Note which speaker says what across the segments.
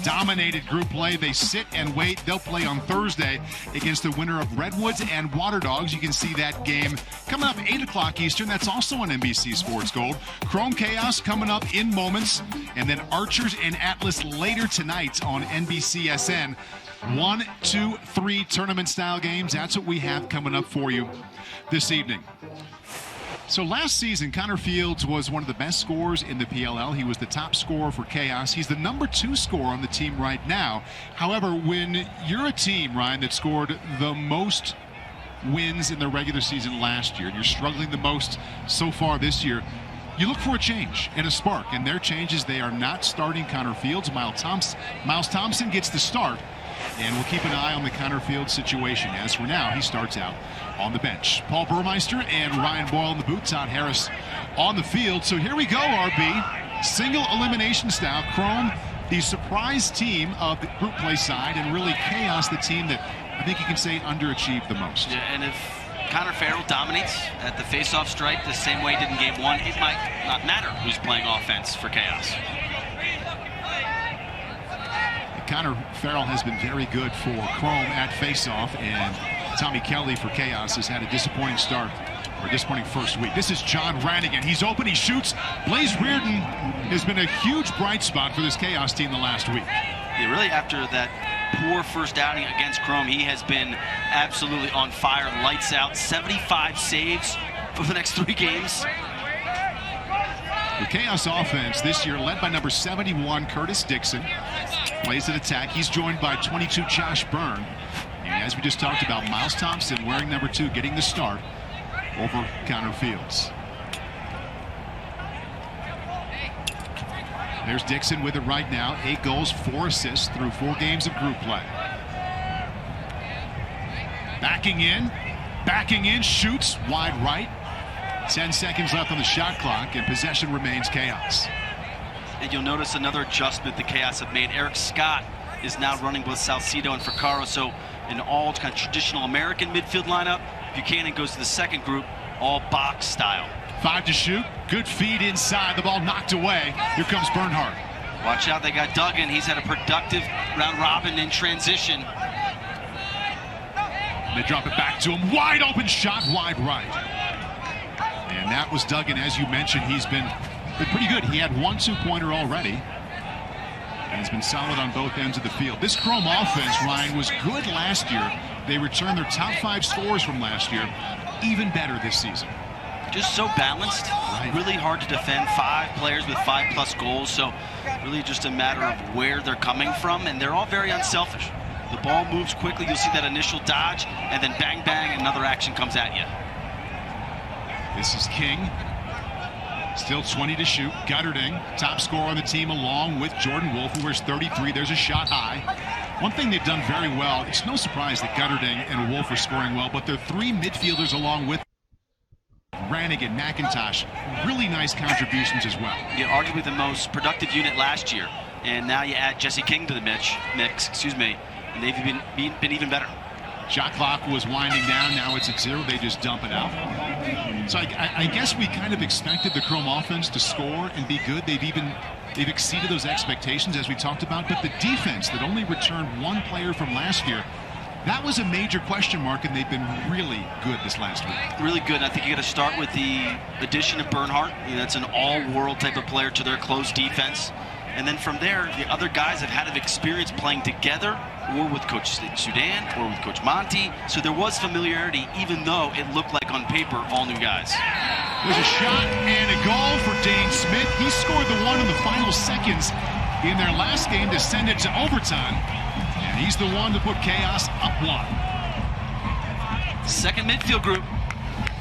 Speaker 1: dominated group play. They sit and wait. They'll play on Thursday against the winner of Redwoods and Water Dogs. You can see that game coming up 8 o'clock Eastern. That's also on NBC Sports Gold. Chrome Chaos coming up in moments. And then Archers and Atlas later tonight on NBCSN. 1, 2, 3 tournament-style games. That's what we have coming up for you this evening. So last season, Connor Fields was one of the best scorers in the PLL. He was the top scorer for Chaos. He's the number 2 scorer on the team right now. However, when you're a team, Ryan, that scored the most wins in the regular season last year, and you're struggling the most so far this year, you look for a change and a spark. And their change is they are not starting Connor Fields. Miles Thompson gets the start. And we'll keep an eye on the Connor Fields situation. As for now, he starts out on the bench. Paul Burmeister and Ryan Boyle in the booth. Todd Harris on the field. So here we go, RB. Single elimination style. Chrome, the surprise team of the group play side, and really Chaos, the team that I think you can say underachieved the most.
Speaker 2: Yeah, and if Connor Farrell dominates at the face-off strike the same way he did in game 1, it might not matter who's playing offense for Chaos.
Speaker 1: Connor Farrell has been very good for Chrome at face-off, and Tommy Kelly for Chaos has had a disappointing start, or disappointing first week. This is John Rannigan. He's open, he shoots. Blaze Reardon has been a huge bright spot for this Chaos team the last week.
Speaker 2: Yeah, really after that poor first outing against Chrome, he has been absolutely on fire, lights out, 75 saves for the next 3 games.
Speaker 1: The Chaos offense this year led by number 71, Curtis Dixon. Plays an attack. He's joined by 22, Josh Byrne. And as we just talked about, Miles Thompson wearing number 2, getting the start over Connor Fields. There's Dixon with it right now. 8 goals, 4 assists through 4 games of group play. Backing in, shoots wide right. 10 seconds left on the shot clock, and possession remains Chaos.
Speaker 2: And you'll notice another adjustment the Chaos have made. Eric Scott is now running with Salcido and Fracaro, so an all kind of traditional American midfield lineup. Buchanan goes to the second group, all box style.
Speaker 1: 5 to shoot, good feed inside, the ball knocked away. Here comes Bernhardt.
Speaker 2: Watch out, they got Duggan. He's had a productive round robin in transition.
Speaker 1: They drop it back to him, wide open shot, wide right. And that was Duggan, as you mentioned. He's been pretty good. He had 1 2-pointer already, and has been solid on both ends of the field. This Chrome offense, Ryan, was good last year. They returned their top 5 scorers from last year, even better this season.
Speaker 2: Just so balanced, right. Really hard to defend. 5 players with 5+ goals, so really just a matter of where they're coming from, and they're all very unselfish. The ball moves quickly. You'll see that initial dodge, and then bang, bang, another action comes at you.
Speaker 1: This is King. Still 20 to shoot. Gutterding, top scorer on the team, along with Jordan Wolf, who wears 33. There's a shot high. One thing they've done very well, it's no surprise that Gutterding and Wolf are scoring well, but they're 3 midfielders along with Rannigan, McIntosh. Really nice contributions as well.
Speaker 2: Yeah, arguably the most productive unit last year. And now you add Jesse King to the mix, and they've been even better.
Speaker 1: Shot clock was winding down. Now it's at 0. They just dump it out. So I guess we kind of expected the Chrome offense to score and be good. They've exceeded those expectations, as we talked about. But the defense that only returned 1 player from last year, that was a major question mark, and they've been really good this last week.
Speaker 2: Really good. I think you got to start with the addition of Bernhardt. That's an all-world type of player to their close defense. And then from there, the other guys have had experience playing together, or with Coach Sudan, or with Coach Monty. So there was familiarity, even though it looked like on paper all new guys.
Speaker 1: There's a shot and a goal for Dane Smith. He scored the one in the final seconds in their last game to send it to overtime. And he's the one to put Chaos up 1.
Speaker 2: Second midfield group.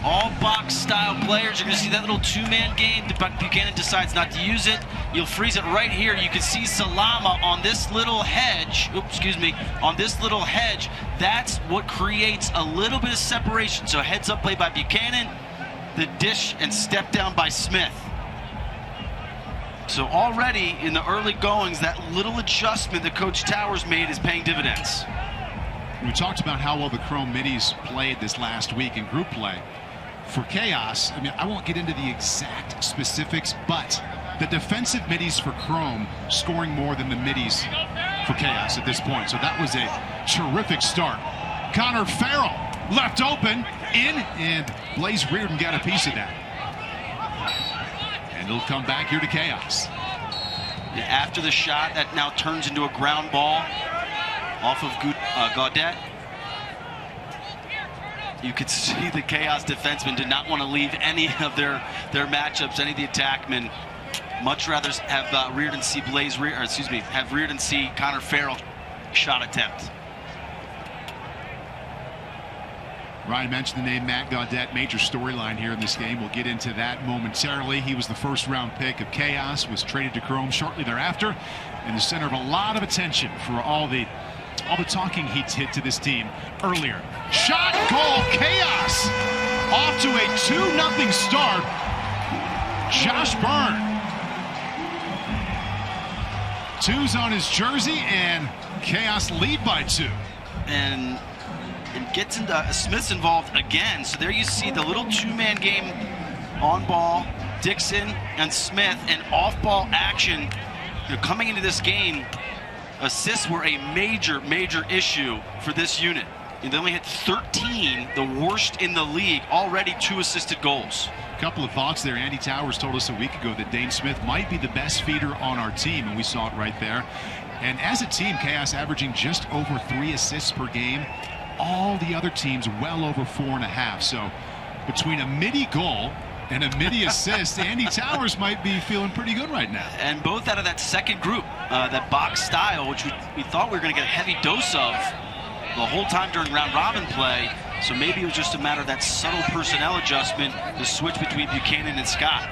Speaker 2: All box-style players. You're going to see that little 2-man game. Buchanan decides not to use it. You'll freeze it right here. You can see Salama on this little hedge. Oops, excuse me. On this little hedge. That's what creates a little bit of separation. So heads-up play by Buchanan. The dish and step down by Smith. So already in the early goings, that little adjustment that Coach Towers made is paying dividends.
Speaker 1: We talked about how well the Chrome middies played this last week in group play. For Chaos, I mean, I won't get into the exact specifics, but the defensive middies for Chrome scoring more than the middies for Chaos at this point. So that was a terrific start. Connor Farrell left open, in, and Blaze Reardon got a piece of that. And it'll come back here to Chaos.
Speaker 2: After the shot, that now turns into a ground ball off of Gaudette. You could see the Chaos defensemen did not want to leave any of their matchups, any of the attackmen. Much rather have Reardon see have Reardon see Connor Farrell shot attempt.
Speaker 1: Ryan mentioned the name Matt Gaudette, major storyline here in this game. We'll get into that momentarily. He was the first-round pick of Chaos, was traded to Chrome shortly thereafter, in the center of a lot of attention for all the talking he did to this team earlier. Shot, goal, Chaos! Off to a 2-0 start. Josh Byrne. 2's on his jersey, and Chaos lead by 2.
Speaker 2: And gets into Smith's involved again. So there you see the little 2-man game on ball. Dixon and Smith, and off-ball action. Coming into this game, assists were a major issue for this unit. They only had 13, the worst in the league, already 2 assisted goals.
Speaker 1: A couple of thoughts there. Andy Towers told us a week ago that Dane Smith might be the best feeder on our team, and we saw it right there. And as a team, Chaos averaging just over 3 assists per game. All the other teams well over 4.5. So between a midi goal and a midi assist, Andy Towers might be feeling pretty good right now.
Speaker 2: And both out of that second group, that box style, which we thought we were going to get a heavy dose of the whole time during round robin play. So maybe it was just a matter of that subtle personnel adjustment, the switch between Buchanan and Scott.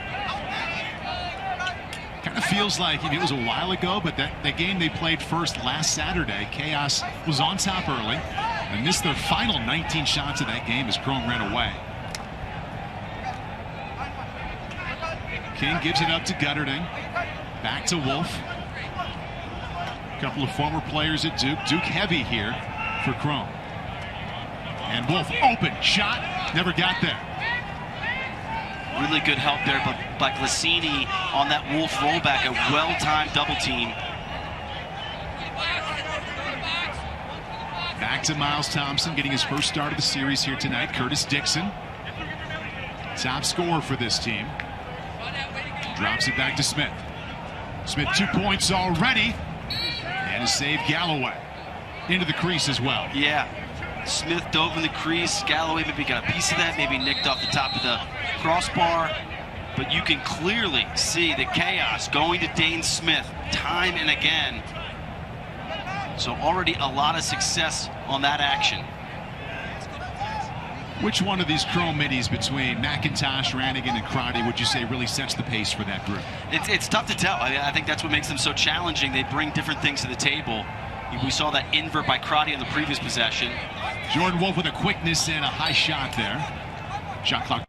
Speaker 1: Kind of feels like it was a while ago, but that game they played first last Saturday, Chaos was on top early and missed their final 19 shots of that game as Chrome ran away. King gives it up to Gutterding. Back to Wolf. A couple of former players at Duke. Duke heavy here for Chrome. And Wolf, open shot, never got there.
Speaker 2: Really good help there by Glacini on that Wolf rollback, a well-timed double team.
Speaker 1: Back to Miles Thompson, getting his first start of the series here tonight. Curtis Dixon, top scorer for this team. Drops it back to Smith. Smith 2 points already, and a save Galloway. Into the crease as well.
Speaker 2: Yeah, Smith dove in the crease. Galloway maybe got a piece of that, maybe nicked off the top of the crossbar. But you can clearly see the Chaos going to Dane Smith time and again. So already a lot of success on that action.
Speaker 1: Which one of these Chrome middies between McIntosh, Rannigan, and Crotty would you say really sets the pace for that group?
Speaker 2: It's tough to tell. I think that's what makes them so challenging. They bring different things to the table. We saw that invert by Crotty on the previous possession.
Speaker 1: Jordan Wolf with a quickness and a high shot there. Shot clock.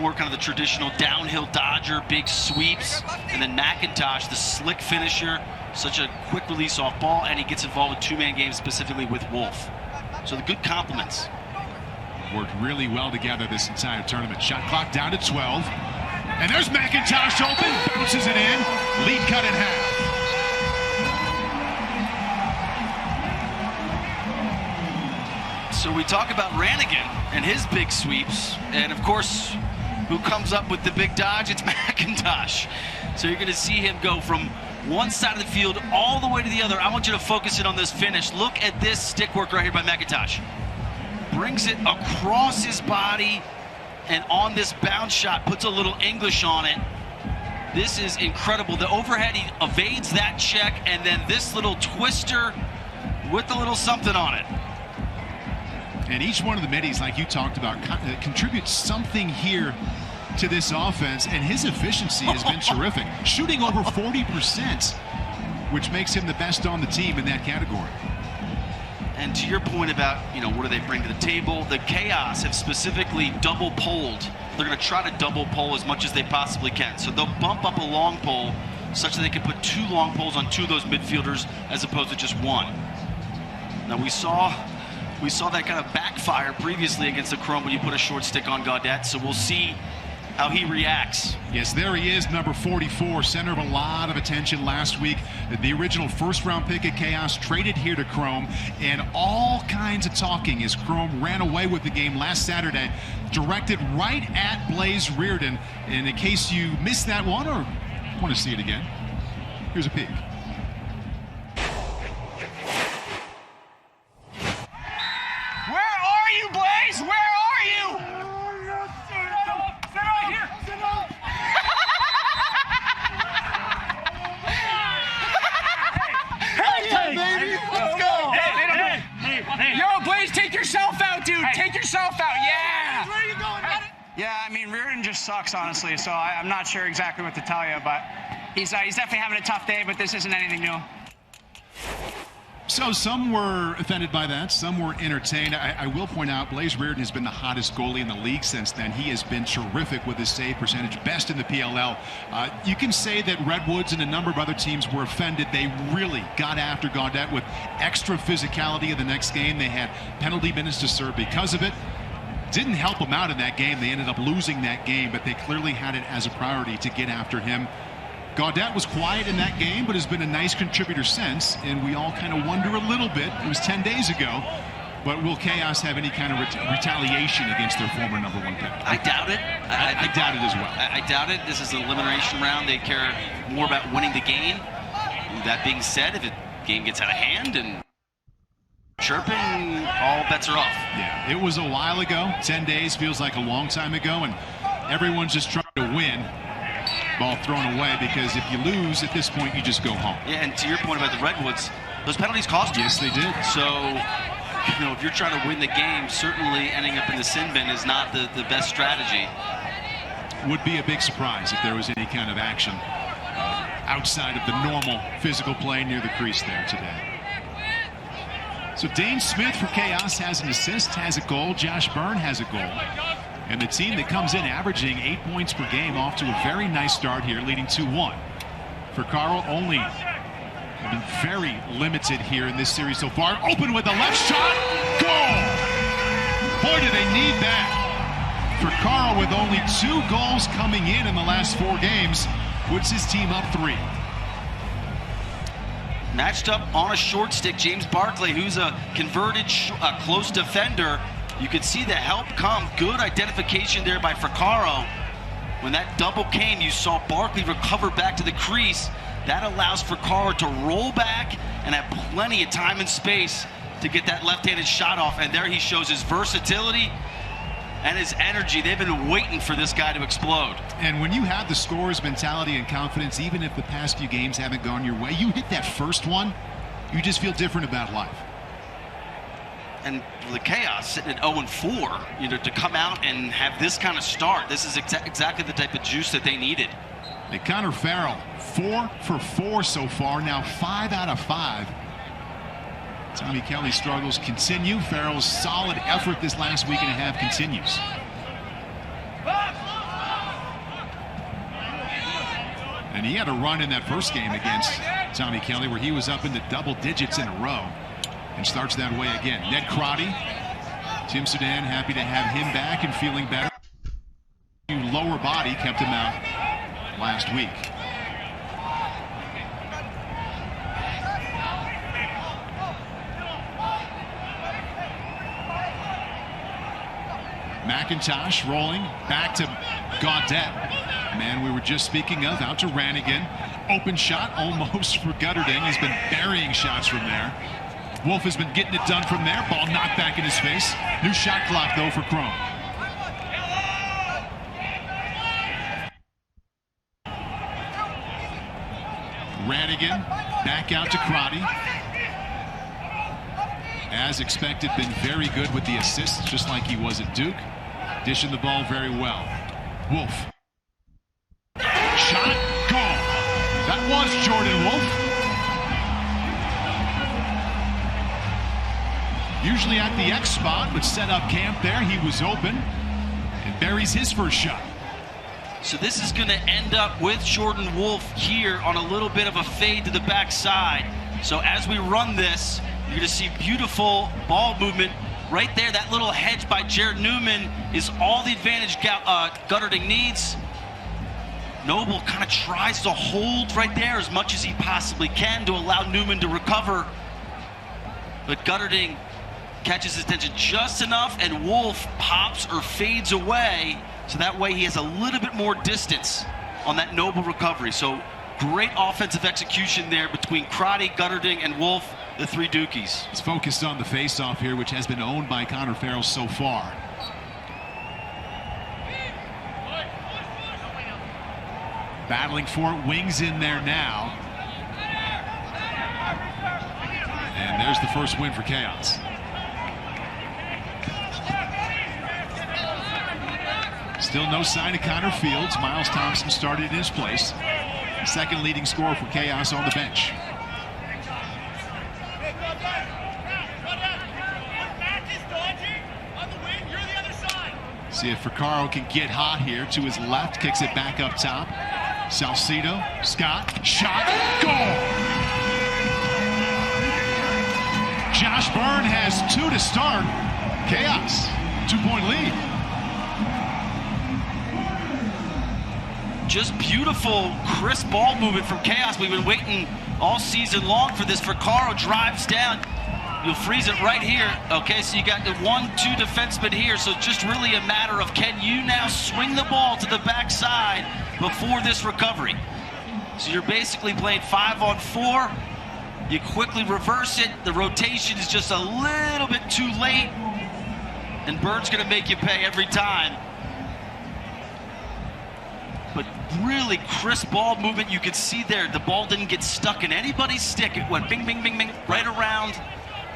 Speaker 2: More kind of the traditional downhill dodger, big sweeps. And then McIntosh, the slick finisher, such a quick release off ball, and he gets involved in 2-man games specifically with Wolf. So the good compliments.
Speaker 1: Worked really well together this entire tournament. Shot clock down to 12. And there's McIntosh open, bounces it in, lead cut in half.
Speaker 2: So we talk about Rannigan and his big sweeps, and of course, who comes up with the big dodge? It's McIntosh. So you're going to see him go from one side of the field all the way to the other. I want you to focus in on this finish. Look at this stick work right here by McIntosh. Brings it across his body, and on this bounce shot, puts a little English on it. This is incredible. The overhead, he evades that check, and then this little twister with a little something on it.
Speaker 1: And each one of the middies, like you talked about, contributes something here to this offense, and his efficiency has been terrific. Shooting over 40%, which makes him the best on the team in that category.
Speaker 2: And to your point about, what do they bring to the table? The Chaos have specifically double poled. They're going to try to double pole as much as they possibly can. So they'll bump up a long pole such that they can put 2 long poles on 2 of those midfielders as opposed to just 1. Now we saw that kind of backfire previously against the Chrome when you put a short stick on Gaudette. So we'll see how he reacts.
Speaker 1: Yes, there he is, number 44, center of a lot of attention last week. The original first-round pick at Chaos traded here to Chrome, and all kinds of talking as Chrome ran away with the game last Saturday, directed right at Blaze Reardon. And in case you missed that one or want to see it again, here's a peek.
Speaker 3: Where are you, Blaze? Where are you? Sit right here. Sit up. Hey, baby. Let's go. Hey. Yo, Blaze, take yourself out, dude. Hey. Take yourself out. Yeah. Where are you going?
Speaker 4: Yeah, I mean, Reardon just sucks, honestly, so I'm not sure exactly what to tell you, but he's definitely having a tough day, but this isn't anything new.
Speaker 1: So some were offended by that, some were entertained. I will point out Blaze Reardon has been the hottest goalie in the league since then. He has been terrific with his save percentage, best in the PLL. You can say that Redwoods and a number of other teams were offended. They really got after Gaudette with extra physicality in the next game. They had penalty minutes to serve because of it. Didn't help them out in that game. They ended up losing that game, but they clearly had it as a priority to get after him. Gaudette was quiet in that game, but has been a nice contributor since, and we all kind of wonder a little bit. It was 10 days ago, but will Chaos have any kind of retaliation against their former number 1 pick?
Speaker 2: I doubt it.
Speaker 1: I doubt it as well.
Speaker 2: I doubt it. This is an elimination round. They care more about winning the game. That being said, if the game gets out of hand and chirping, all bets are off.
Speaker 1: Yeah, it was a while ago. 10 days feels like a long time ago, and everyone's just trying to win. Ball thrown away, because if you lose at this point, you just go home.
Speaker 2: Yeah, and to your point about the Redwoods, those penalties cost you.
Speaker 1: Yes, they did.
Speaker 2: So, if you're trying to win the game, certainly ending up in the sin bin is not the best strategy.
Speaker 1: Would be a big surprise if there was any kind of action outside of the normal physical play near the crease there today. So Dane Smith for Chaos has an assist, has a goal. Josh Byrne has a goal. And the team that comes in averaging 8 points per game off to a very nice start here, leading 2-1. For Carl, only been very limited here in this series so far. Open with the left shot, goal! Boy, do they need that. For Carl, with only 2 goals coming in the last 4 games, puts his team up 3.
Speaker 2: Matched up on a short stick, James Barclay, who's a converted close defender. You could see the help come. Good identification there by Fracaro. When that double came, you saw Barkley recover back to the crease. That allows Fracaro to roll back and have plenty of time and space to get that left-handed shot off. And there he shows his versatility and his energy. They've been waiting for this guy to explode.
Speaker 1: And when you have the scorer's mentality and confidence, even if the past few games haven't gone your way, you hit that first one, you just feel different about life.
Speaker 2: And the Chaos sitting at 0-4, to come out and have this kind of start, this is exactly the type of juice that they needed.
Speaker 1: And Connor Farrell, 4 for 4 so far, now 5 out of 5. Tommy Kelly's struggles continue. Farrell's solid effort this last week and a half continues. And he had a run in that first game against Tommy Kelly where he was up into double digits in a row. And starts that way again. Ned Crotty, Tim Sudan, happy to have him back and feeling better. Lower body kept him out last week. McIntosh rolling back to Gaudette. Man we were just speaking of, out to Rannigan. Open shot almost for Gutterding. He's been burying shots from there. Wolf has been getting it done from there. Ball knocked back in his face. New shot clock, though, for Chrome. Rannigan back out to Crotty. As expected, been very good with the assists, just like he was at Duke. Dishing the ball very well. Wolf. Shot, goal. That was Jordan Wolf. Usually at the X spot, but set up camp there. He was open and buries his first shot.
Speaker 2: So this is going to end up with Jordan Wolf here on a little bit of a fade to the backside. So as we run this, you're going to see beautiful ball movement right there, that little hedge by Jared Newman is all the advantage Gutterding needs. Noble kind of tries to hold right there as much as he possibly can to allow Newman to recover. But Gutterding catches his attention just enough, and Wolf pops or fades away, so that way he has a little bit more distance on that Noble recovery. So great offensive execution there between Crotty, Gutterding, and Wolf, the three Dukies.
Speaker 1: It's focused on the face-off here, which has been owned by Connor Farrell so far. Battling for it, wings in there now. And there's the first win for Chaos. Still no sign of Connor Fields. Miles Thompson started in his place. Second leading scorer for Chaos on the bench. See if Recaro can get hot here. To his left, kicks it back up top. Salcido, Scott, shot, goal! Josh Byrne has 2 to start. Chaos, 2-point lead.
Speaker 2: Just beautiful, crisp ball movement from Chaos. We've been waiting all season long for this. Recaro drives down. You'll freeze it right here. Okay, so you got the 1-2 defenseman here. So it's just really a matter of, can you now swing the ball to the backside before this recovery? So you're basically playing 5-on-4. You quickly reverse it. The rotation is just a little bit too late. And Byrne's gonna make you pay every time. But really crisp ball movement. You could see there, the ball didn't get stuck in anybody's stick. It went bing, bing, bing, bing, right around.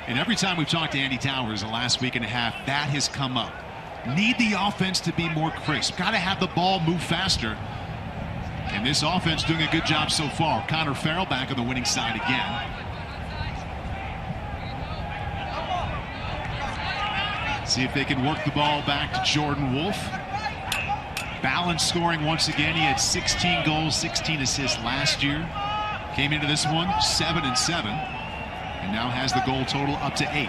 Speaker 1: And every time we've talked to Andy Towers the last week and a half, that has come up. Need the offense to be more crisp. Got to have the ball move faster. And this offense doing a good job so far. Connor Farrell back on the winning side again. See if they can work the ball back to Jordan Wolf. Balanced scoring once again. He had 16 goals, 16 assists last year. Came into this one 7-7. And now has the goal total up to 8.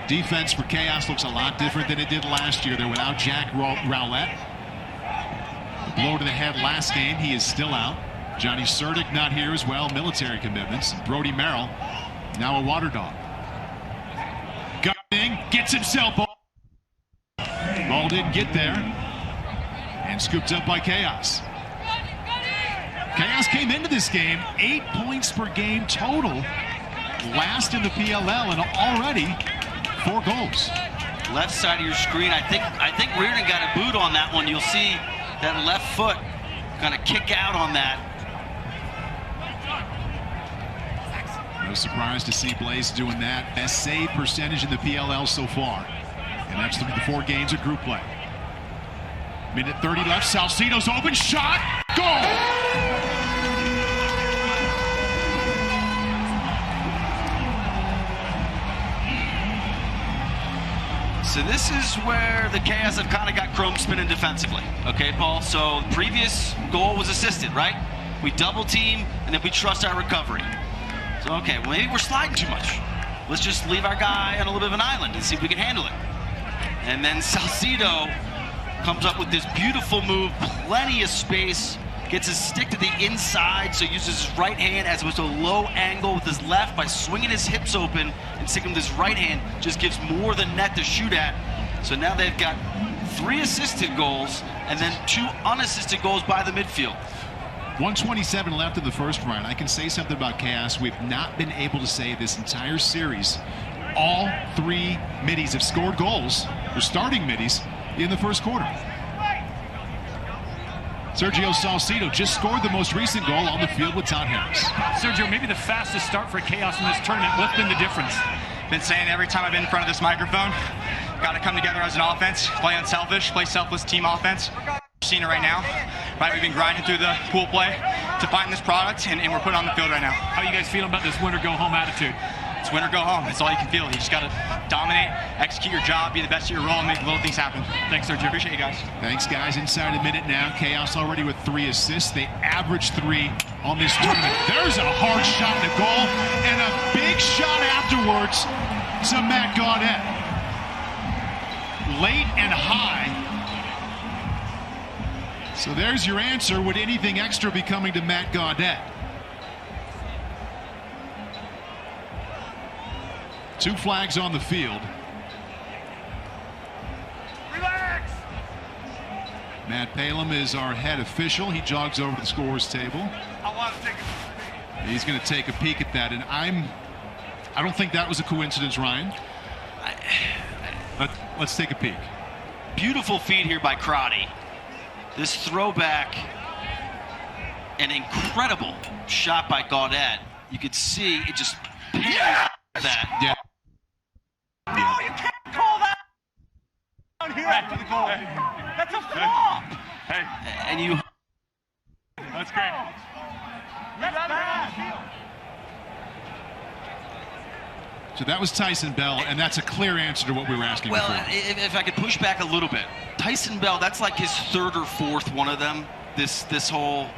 Speaker 1: Defense for Chaos looks a lot different than it did last year. They're without Jack Rowlett. Blow to the head last game. He is still out. Johnny Surdick not here as well. Military commitments. Brody Merrill, now a water dog. Gutterding gets himself off. Ball didn't get there. And scooped up by Chaos. Chaos came into this game 8 points per game total. Last in the PLL and already 4 goals.
Speaker 2: Left side of your screen, I think Reardon got a boot on that one. You'll see that left foot gonna kick out on that.
Speaker 1: No surprise to see Blaze doing that. Best save percentage in the PLL so far. And that's through the 4 games of group play. Minute 30 left. Salcido's open shot. Goal!
Speaker 2: So this is where the Chaos have kind of got chrome spinning defensively. Okay, Paul? So the previous goal was assisted, right? We double team, and then we trust our recovery. So, okay, well, maybe we're sliding too much. Let's just leave our guy on a little bit of an island and see if we can handle it. And then Salcido comes up with this beautiful move, plenty of space, gets his stick to the inside, so uses his right hand as opposed to a low angle with his left by swinging his hips open and sticking with his right hand, just gives more than net to shoot at. So now they've got 3 assisted goals and then 2 unassisted goals by the midfield.
Speaker 1: 127 left in the first round. I can say something about Chaos we've not been able to say this entire series. All 3 middies have scored goals, or starting middies, in the first quarter. Sergio Salcido just scored the most recent goal on the field with Todd Harris.
Speaker 5: Sergio, maybe the fastest start for Chaos in this tournament. What's been the difference?
Speaker 3: Been saying every time I've been in front of this microphone, got to come together as an offense, play unselfish, play selfless team offense. We're seeing it right now. Right, we've been grinding through the pool play to find this product, and we're putting it on the field right now.
Speaker 5: How are you guys feeling about this winner go home attitude?
Speaker 3: It's win or go home. That's all you can feel. You just got to dominate, execute your job, be the best of your role, and make little things happen. Thanks, Sergio. Appreciate you guys.
Speaker 1: Thanks, guys. Inside a minute now. Chaos already with 3 assists. They average 3 on this tournament. There's a hard shot in the goal, and a big shot afterwards to Matt Gaudette. Late and high. So there's your answer. Would anything extra be coming to Matt Gaudette? 2 flags on the field.
Speaker 6: Relax.
Speaker 1: Matt Palem is our head official. He jogs over to the scores table.
Speaker 6: I want to take a
Speaker 1: He's going to take a peek at that, and I don't think that was a coincidence, Ryan. Let's take a peek.
Speaker 2: Beautiful feed here by Crotty. This throwback, an incredible shot by Gaudette. You could see it just pins that.
Speaker 1: Yeah.
Speaker 6: No, you can't call that down here after the goal. That's a flop.
Speaker 5: Hey,
Speaker 2: And you
Speaker 5: that's great.
Speaker 6: That's bad.
Speaker 1: So that was Tyson Bell, and that's a clear answer to what we were asking
Speaker 2: Well,
Speaker 1: before.
Speaker 2: if I could push back a little bit, Tyson Bell, that's like his 3rd or 4th one of them this whole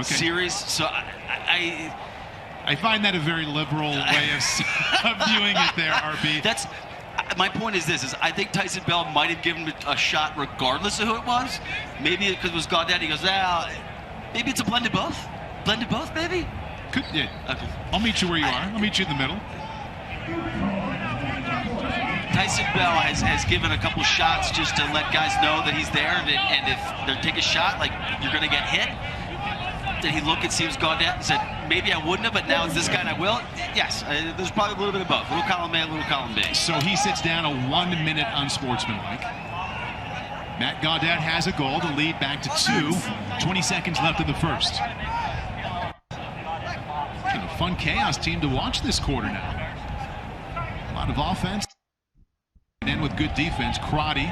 Speaker 2: series. So
Speaker 1: I find that a very liberal way of viewing it there, RB.
Speaker 2: That's my point. Is I think Tyson Bell might have given it a shot regardless of who it was. Maybe because it was Gaudette. He goes, maybe it's a blend of both. Blend of both, maybe.
Speaker 1: Could, yeah.
Speaker 2: Okay.
Speaker 1: I'll meet you where you are. I'll meet you in the middle.
Speaker 2: Tyson Bell has given a couple shots just to let guys know that he's there, and if they take a shot, like you're going to get hit. Did he look and see it was Gaudette and said, maybe I wouldn't have, but now it's this guy and I will? Yes, there's probably a little bit of both. A little column A, a little column B.
Speaker 1: So he sits down a 1-minute unsportsmanlike. Matt Gaudette has a goal to lead back to 2. 20 seconds left in the first. Kind of fun Chaos team to watch this quarter now. A lot of offense. And with good defense, Crotty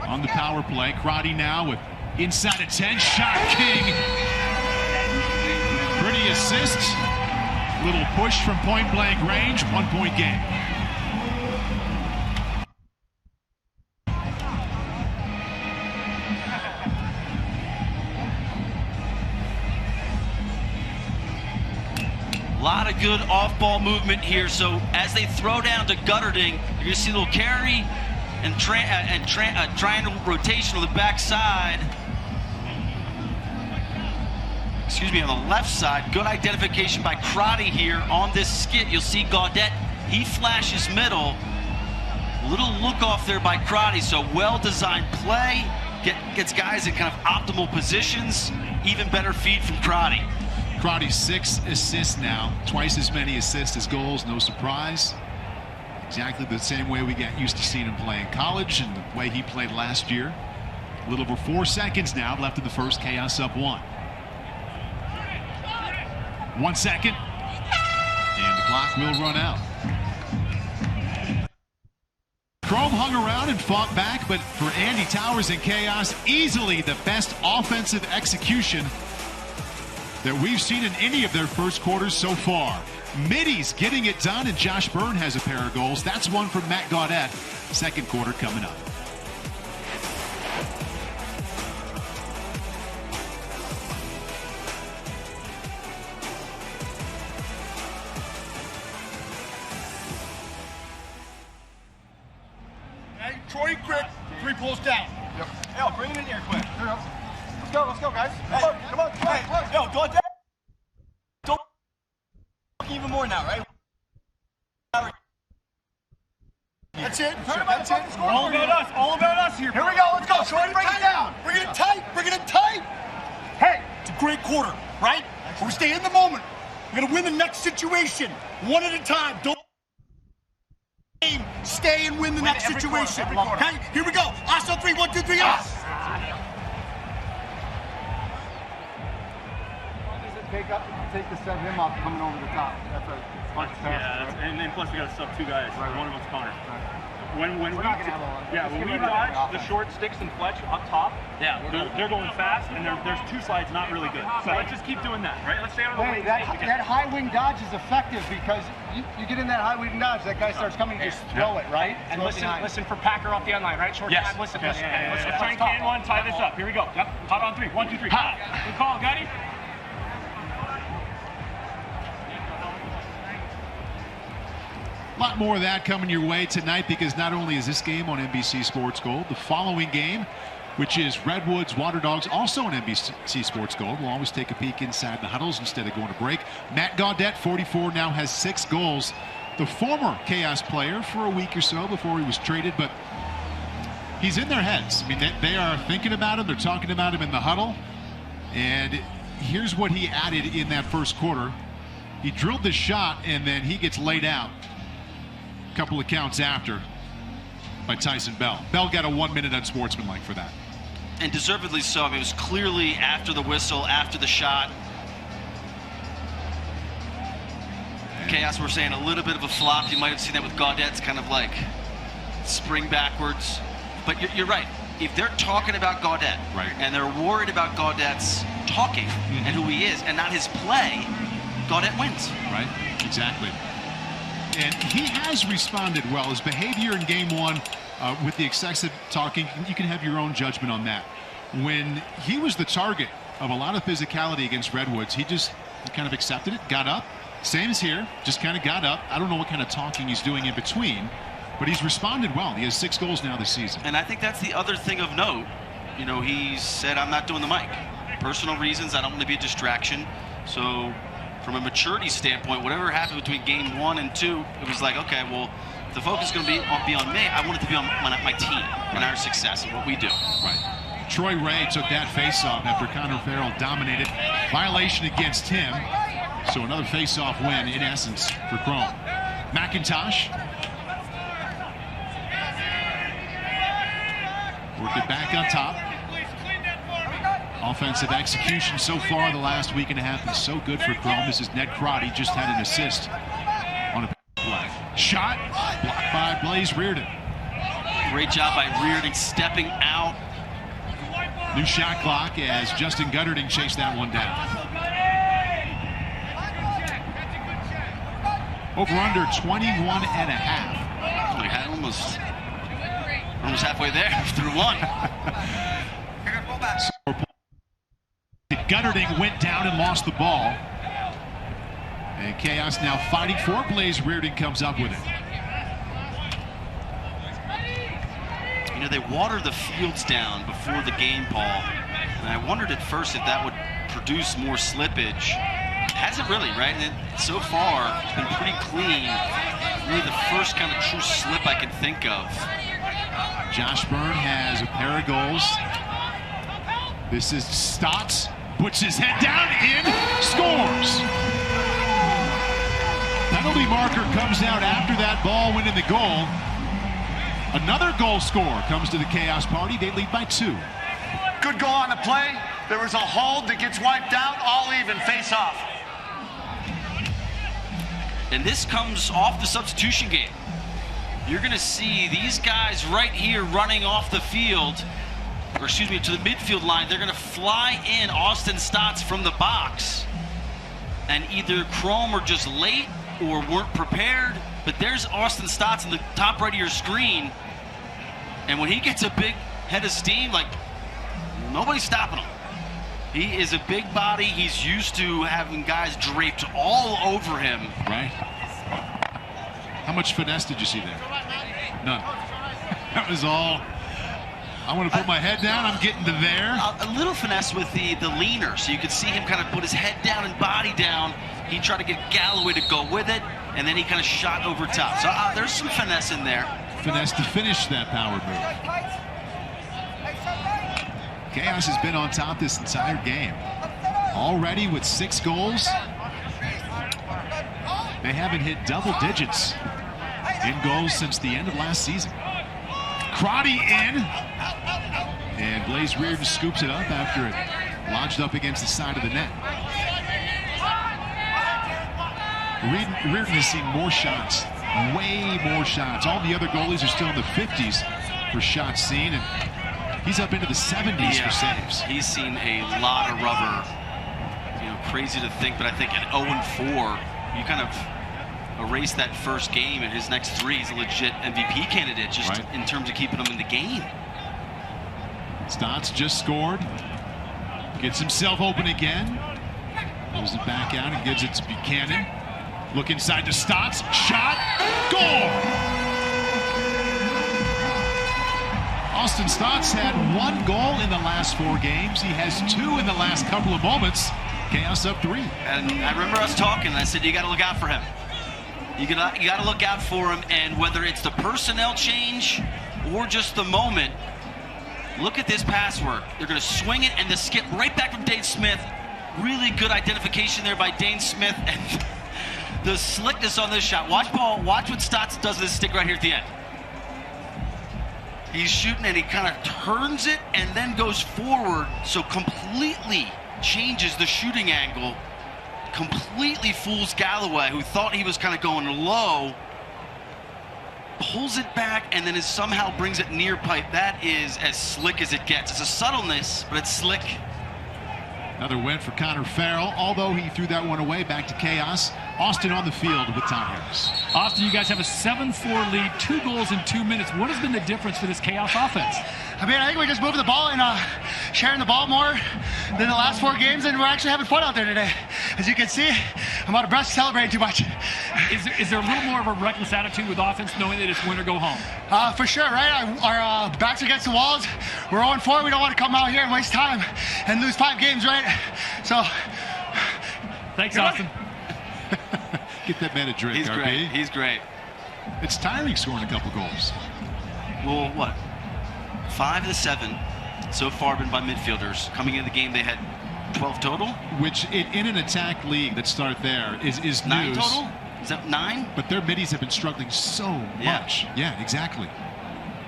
Speaker 1: on the power play. Crotty now with inside of 10, shot king. Pretty assist. Little push from point blank range, 1-point game.
Speaker 2: A lot of good off-ball movement here. So as they throw down to Gutterding, you're going to see a little carry and triangle rotation on the backside. Excuse me, on the left side. Good identification by Crotty here on this skit. You'll see Gaudette, he flashes middle. Little look off there by Crotty, so well-designed play. Gets guys in kind of optimal positions. Even better feed from Crotty.
Speaker 1: Crotty 6 assists now, twice as many assists as goals, no surprise. Exactly the same way we got used to seeing him play in college and the way he played last year. A little over 4 seconds now left in the first. Chaos up 1. 1 second, and the clock will run out. Chrome hung around and fought back, but for Andy Towers and Chaos, easily the best offensive execution that we've seen in any of their first quarters so far. Middies getting it done, and Josh Byrne has a pair of goals. That's one from Matt Gaudette. Second quarter coming up.
Speaker 6: Hey, Troy, quick. 3 pulls down. Yep. Yo, bring it in here quick. Let's go, guys. Hey, come on. Hey, yo, go down. Don't even more now, right? That's it. That's it.
Speaker 5: All about us here.
Speaker 6: Here we go. Let's go. Troy, bring it down. Bring it in tight. Bring it in tight. Hey, it's a great quarter, right? We stay in the moment. We're gonna win the next situation, one at a time. Don't stay and win the next situation. Okay, here we go. Us on 3, 1, 2, 3, us.
Speaker 7: Take the set him off coming over the top. That's a smart pass.
Speaker 5: Yeah, and then plus we got to sub 2 guys.
Speaker 7: Right.
Speaker 5: One of them's Connor.
Speaker 7: Right.
Speaker 5: when we
Speaker 7: We're not gonna have a lot.
Speaker 5: yeah, when we dodge the short sticks and Fletch up top,
Speaker 2: Yeah.
Speaker 5: they're going fast, and there's two slides not really good. So let's just keep doing that, right? Let's stay out of the
Speaker 7: Hey,
Speaker 5: way.
Speaker 7: that high wing dodge is effective because you get in that high wing dodge, that guy starts coming, you just throw it, right?
Speaker 5: And
Speaker 7: Throw it behind.
Speaker 5: listen for Packer off the end line, right? Short
Speaker 6: Yes.
Speaker 5: time, listen.
Speaker 6: Yes.
Speaker 5: Let's try and can one, tie this up. Here we go. Yep. Hot on 3. 1, 2, 3. Hot. Good call, Gutty.
Speaker 1: A lot more of that coming your way tonight, because not only is this game on NBC Sports Gold, the following game, which is Redwoods Water Dogs, also on NBC Sports Gold. We'll always take a peek inside the huddles instead of going to break. Matt Gaudette, 44, now has 6 goals. The former Chaos player for a week or so before he was traded, but he's in their heads. I mean, they are thinking about him. They're talking about him in the huddle. And here's what he added in that first quarter. He drilled this shot, and then he gets laid out a couple of counts after by Tyson Bell. Bell got a 1-minute unsportsmanlike for that.
Speaker 2: And deservedly so. I mean, it was clearly after the whistle, after the shot. Chaos were saying a little bit of a flop. You might have seen that with Gaudette's kind of like spring backwards. But you're right. If they're talking about Gaudette,
Speaker 1: right,
Speaker 2: and they're worried about Gaudette's talking and who he is and not his play, Gaudette wins.
Speaker 1: Right, exactly. And he has responded well. His behavior in game 1, with the excessive talking, you can have your own judgment on that. When he was the target of a lot of physicality against Redwoods, he kind of accepted it, got up. Same as here, just kind of got up. I don't know what kind of talking he's doing in between, but he's responded well. He has 6 goals now this season.
Speaker 2: And I think that's the other thing of note. You know, he said, I'm not doing the mic. Personal reasons, I don't want to be a distraction. So from a maturity standpoint, whatever happened between game 1 and 2, it was like, okay, well, if the focus is going to be on me, I want it to be on my team and our success and what we do.
Speaker 1: Right. Troy Ray took that faceoff after Connor Farrell dominated. Violation against him. So another faceoff win, in essence, for Chrome. McIntosh. Work it back on top. Offensive execution so far the last week and a half is so good for Chrome. This is Ned Crotty, just had an assist on a play. Shot blocked by Blaze Reardon.
Speaker 2: Great job by Reardon stepping out.
Speaker 1: New shot clock as Justin Gutterding chased that one down. Over under 21 and a half.
Speaker 2: We had almost halfway there through one.
Speaker 1: Gutterding went down and lost the ball. And Chaos now fighting for it. Blaze Reardon comes up with it.
Speaker 2: You know, they water the fields down before the game, Paul. And I wondered at first if that would produce more slippage. It hasn't really, right? And so far, it's been pretty clean. Really the first kind of true slip I can think of.
Speaker 1: Josh Byrne has a pair of goals. This is Stotts. Puts his head down, in, scores. Penalty marker comes out after that ball went in the goal. Another goal score comes to the Chaos party. They lead by 2.
Speaker 6: Good goal on the play. There was a hold that gets wiped out. All even, face off.
Speaker 2: And this comes off the substitution game. You're going to see these guys right here running off the field, or excuse me, to the midfield line. They're going to fly in Austin Stotts from the box. And either Chrome are just late or weren't prepared. But there's Austin Stotts in the top right of your screen. And when he gets a big head of steam, like, nobody's stopping him. He is a big body. He's used to having guys draped all over him.
Speaker 1: Right. How much finesse did you see there? None. That was all. I want to put my head down. I'm getting to there.
Speaker 2: A little finesse with the leaner, so you could see him kind of put his head down and body down. He tried to get Galloway to go with it, and then he kind of shot over top. So there's some finesse in there.
Speaker 1: Finesse to finish that power move. Chaos has been on top this entire game. Already with 6 goals. They haven't hit double digits in goals since the end of last season. Crotty in. And Blaze Reardon scoops it up after it lodged up against the side of the net. Reardon has seen more shots way more shots. All the other goalies are still in the 50s for shots seen, and he's up into the 70s for saves.
Speaker 2: He's seen a lot of rubber. Crazy to think, but I think at 0-4, you kind of erase that first game, and his next 3 is a legit MVP candidate, just in terms of keeping him in the game.
Speaker 1: Stotts just scored. Gets himself open again. Pulls it back out and gives it to Buchanan. Look inside to Stotts. Shot. Goal! Austin Stotts had 1 goal in the last 4 games. He has 2 in the last couple of moments. Chaos up 3.
Speaker 2: And I remember us talking, I said, you got to look out for him. You got to look out for him, and whether it's the personnel change or just the moment, look at this pass work. They're going to swing it and the skip right back from Dane Smith. Really good identification there by Dane Smith, and the slickness on this shot. Watch what Stotts does with this stick right here at the end. He's shooting and he kind of turns it and then goes forward, so completely changes the shooting angle, completely fools Galloway, who thought he was kind of going low, pulls it back, and then somehow brings it near pipe. That is as slick as it gets. It's a subtleness, but it's slick.
Speaker 1: Another win for Connor Farrell, although he threw that one away. Back to Chaos. Austin on the field with Tom Harris.
Speaker 8: Austin, you guys have a 7-4 lead, 2 goals in 2 minutes. What has been the difference for this Chaos offense?
Speaker 7: I think we're just moving the ball and sharing the ball more than the last 4 games, and we're actually having fun out there today. As you can see, I'm out of breath celebrating too much.
Speaker 8: Is there a little more of a reckless attitude with offense, knowing that it's win or go home?
Speaker 7: For sure, right? Our backs against the walls. We're 0-4. We don't want to come out here and waste time and lose 5 games, right? So,
Speaker 8: thanks, Austin.
Speaker 1: Get that man a drink,
Speaker 2: He's
Speaker 1: RB.
Speaker 2: great. He's great.
Speaker 1: It's tiring scoring a couple goals.
Speaker 2: Well, what? 5 of the 7 so far been by midfielders. Coming into the game, they had 12 total.
Speaker 1: Which, in an attack league, let's start there, is
Speaker 2: 9
Speaker 1: news.
Speaker 2: total? Is that 9?
Speaker 1: But their middies have been struggling so much. Yeah, exactly.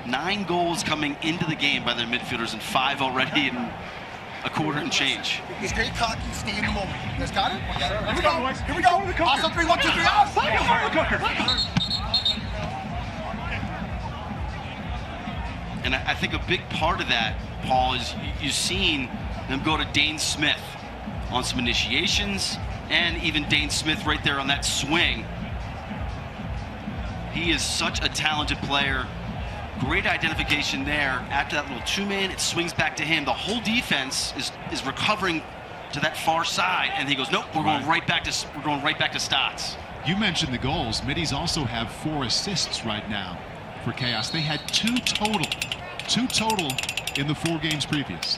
Speaker 2: 9 goals coming into the game by their midfielders, and 5 already in a quarter and change.
Speaker 6: Stay cocky, stay in the moment. You guys got it? Here we go. Here we go. Awesome. 3, 1, 2, 3.
Speaker 2: And I think a big part of that, Paul, is you've seen them go to Dane Smith on some initiations, and even Dane Smith right there on that swing. He is such a talented player. Great identification there. After that little 2-man, it swings back to him. The whole defense is recovering to that far side, and he goes, nope, we're going right back to Stotts.
Speaker 1: You mentioned the goals. Middies also have 4 assists right now for Chaos. They had 2 total in the 4 games previous.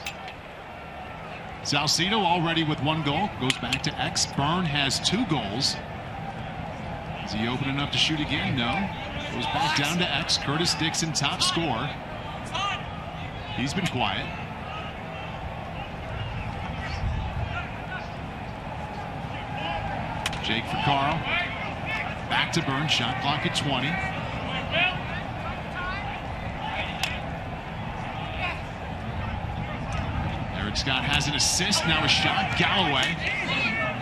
Speaker 1: Salcido already with 1 goal, goes back to X. Byrne has 2 goals. Is he open enough to shoot again? No. Goes back down to X. Curtis Dixon, top scorer. He's been quiet. Jake for Carl. Back to Byrne. Shot clock at 20. Eric Scott has an assist. Now a shot. Galloway.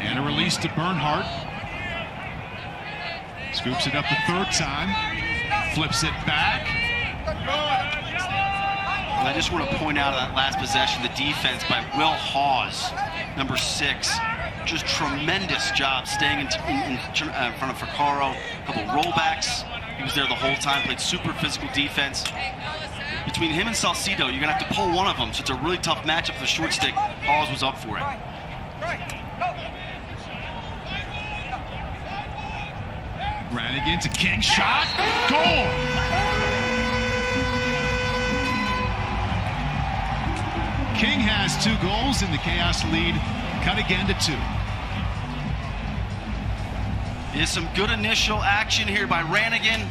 Speaker 1: And a release to Bernhardt. Scoops it up the 3rd time. Flips it back.
Speaker 2: And I just want to point out that last possession, the defense by Will Hawes, number 6. Just tremendous job staying in front of Ficaro. A couple rollbacks. He was there the whole time, played super physical defense. Between him and Salcido, you're going to have to pull one of them, so it's a really tough matchup for the short stick. Hawes was up for it.
Speaker 1: Brannigan to King. Shot. Goal. King has 2 goals, and the Chaos lead cut again to 2.
Speaker 2: There's some good initial action here by Brannigan,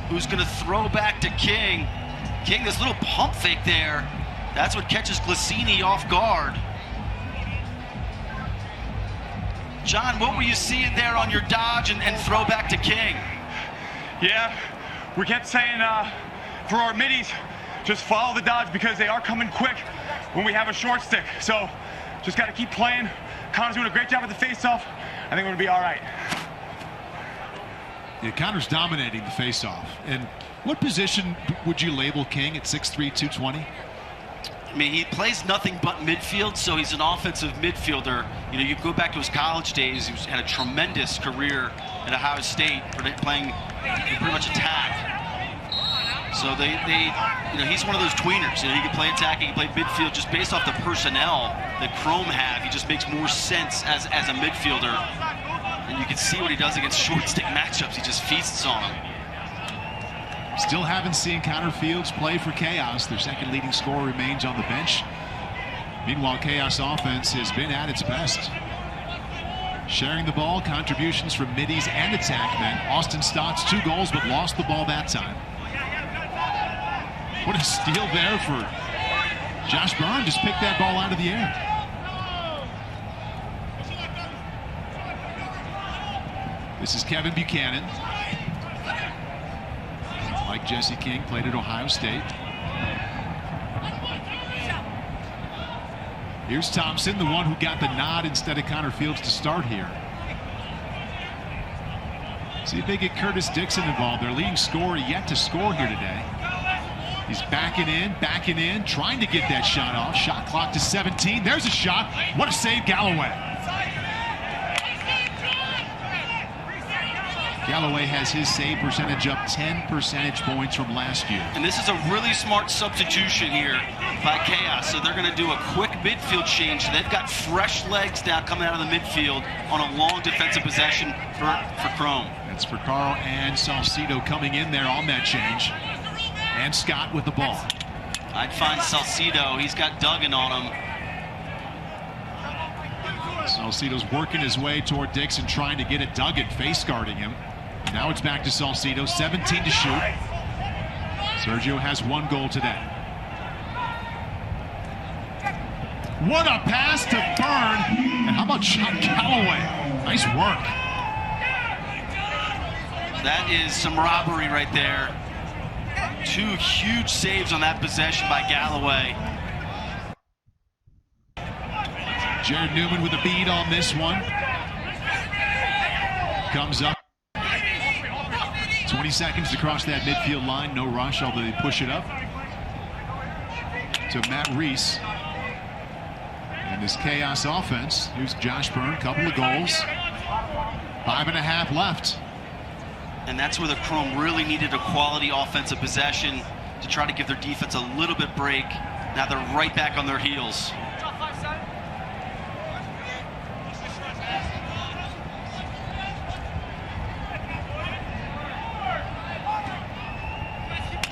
Speaker 2: who's going to throw back to King. King, this little pump fake there, that's what catches Glacini off guard. John, what were you seeing there on your dodge and throw back to King?
Speaker 3: Yeah, we kept saying for our middies, just follow the dodge because they are coming quick when we have a short stick. So just got to keep playing. Connor's doing a great job at the face-off. I think we're going to be all right.
Speaker 1: Yeah, Connor's dominating the faceoff. And what position would you label King at 6'3", 220?
Speaker 2: I mean, he plays nothing but midfield, so he's an offensive midfielder. You know, you go back to his college days, had a tremendous career at Ohio State, playing pretty much attack. So you know, he's one of those tweeners. You know, he can play attack, he can play midfield. Just based off the personnel that Chrome have, he just makes more sense as a midfielder. And you can see what he does against short stick matchups. He just feasts on them.
Speaker 1: Still haven't seen Connor Fields play for Chaos. Their second leading scorer remains on the bench. Meanwhile, Chaos offense has been at its best. Sharing the ball, contributions from middies and attackmen. Austin Stotts 2 goals, but lost the ball that time. What a steal there for Josh Byrne. Just picked that ball out of the air. This is Kevin Buchanan. Like Jesse King, played at Ohio State. Here's Thompson, the one who got the nod instead of Connor Fields to start here. See if they get Curtis Dixon involved. Their leading scorer yet to score here today. He's backing in, trying to get that shot off. Shot clock to 17. There's a shot. What a save, Galloway. Galloway has his save percentage up 10 percentage points from last year.
Speaker 2: And this is a really smart substitution here by Chaos. So they're going to do a quick midfield change. They've got fresh legs now coming out of the midfield on a long defensive possession for Chrome.
Speaker 1: That's for Carl and Salcido coming in there on that change. And Scott with the ball.
Speaker 2: I'd find Salcido. He's got Duggan on him.
Speaker 1: Salcido's working his way toward Dixon, trying to get it. Duggan face guarding him. Now it's back to Salcido, 17 to shoot. Sergio has 1 goal today. What a pass to Byrne. And how about John Galloway? Nice work.
Speaker 2: That is some robbery right there. 2 huge saves on that possession by Galloway.
Speaker 1: Jared Newman with a bead on this one. Comes up. 20 seconds to cross that midfield line. No rush, although they push it up. To Matt Reese. And this Chaos offense. Here's Josh Byrne, couple of goals. 5.5 left.
Speaker 2: And that's where the Chrome really needed a quality offensive possession to try to give their defense a little bit break. Now they're right back on their heels.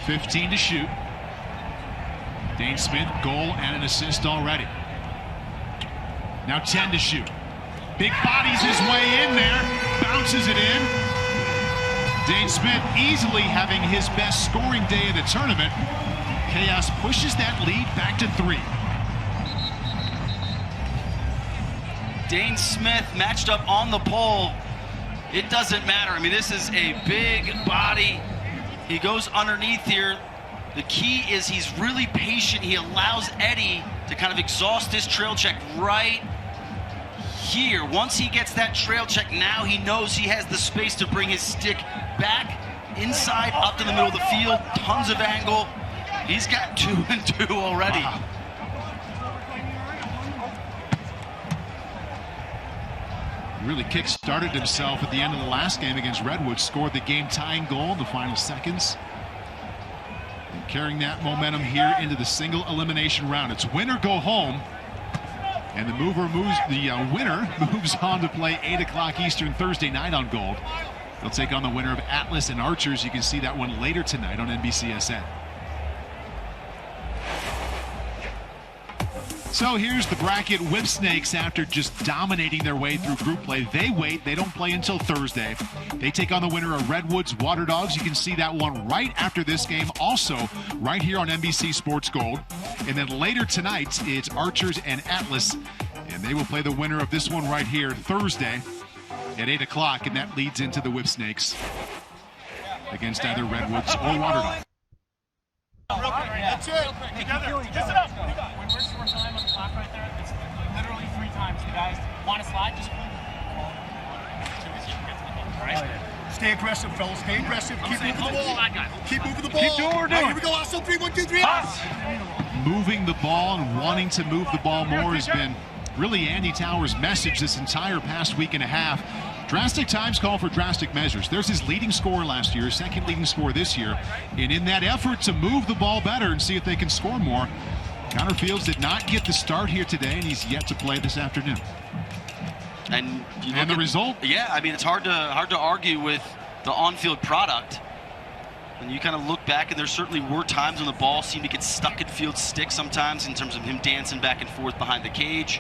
Speaker 1: $15 to shoot. Dane Smith, goal and an assist already. Now 10 to shoot. Big bodies his way in there. Bounces it in. Dane Smith easily having his best scoring day of the tournament. Chaos pushes that lead back to 3.
Speaker 2: Dane Smith matched up on the pole. It doesn't matter. I mean, this is a big body. He goes underneath here. The key is he's really patient. He allows Eddie to kind of exhaust this trail check right here. Once he gets that trail check, now he knows he has the space to bring his stick back inside, up to the middle of the field. Tons of angle. He's got 2 and 2 already.
Speaker 1: Wow. Really kick-started himself at the end of the last game against Redwood. Scored the game-tying goal in the final seconds. And carrying that momentum here into the single elimination round. It's win or go home. And the winner moves on to play 8 o'clock Eastern Thursday night on Gold. They'll take on the winner of Atlas and Archers. You can see that one later tonight on NBCSN. So here's the bracket. Whipsnakes, after just dominating their way through group play, they wait. They don't play until Thursday. They take on the winner of Redwoods Water Dogs. You can see that one right after this game, also right here on NBC Sports Gold. And then later tonight, it's Archers and Atlas, and they will play the winner of this one right here Thursday at 8 o'clock, and that leads into the Whipsnakes against either Redwoods or Water Dogs.
Speaker 6: That's it. Together. Kiss it up. When we're short time on the clock right there, it's literally 3 times. The guys want to slide, just all right. Stay aggressive, fellas. Stay aggressive. Keep moving the ball. Keep moving the ball.
Speaker 5: Keep doing what we're doing.
Speaker 6: Right, here we go. Also, 3, 1, 2, 3.
Speaker 5: Pass.
Speaker 1: Moving the ball and wanting to move the ball more has been really Andy Tauer's message this entire past week and a half. Drastic times call for drastic measures. There's his leading scorer last year, second leading scorer this year. And in that effort to move the ball better and see if they can score more, Connor Fields did not get the start here today, and he's yet to play this afternoon.
Speaker 2: And
Speaker 1: the result?
Speaker 2: Yeah, I mean, it's hard to argue with the on-field product. And you kind of look back, and there certainly were times when the ball seemed to get stuck in Fields' stick sometimes in terms of him dancing back and forth behind the cage.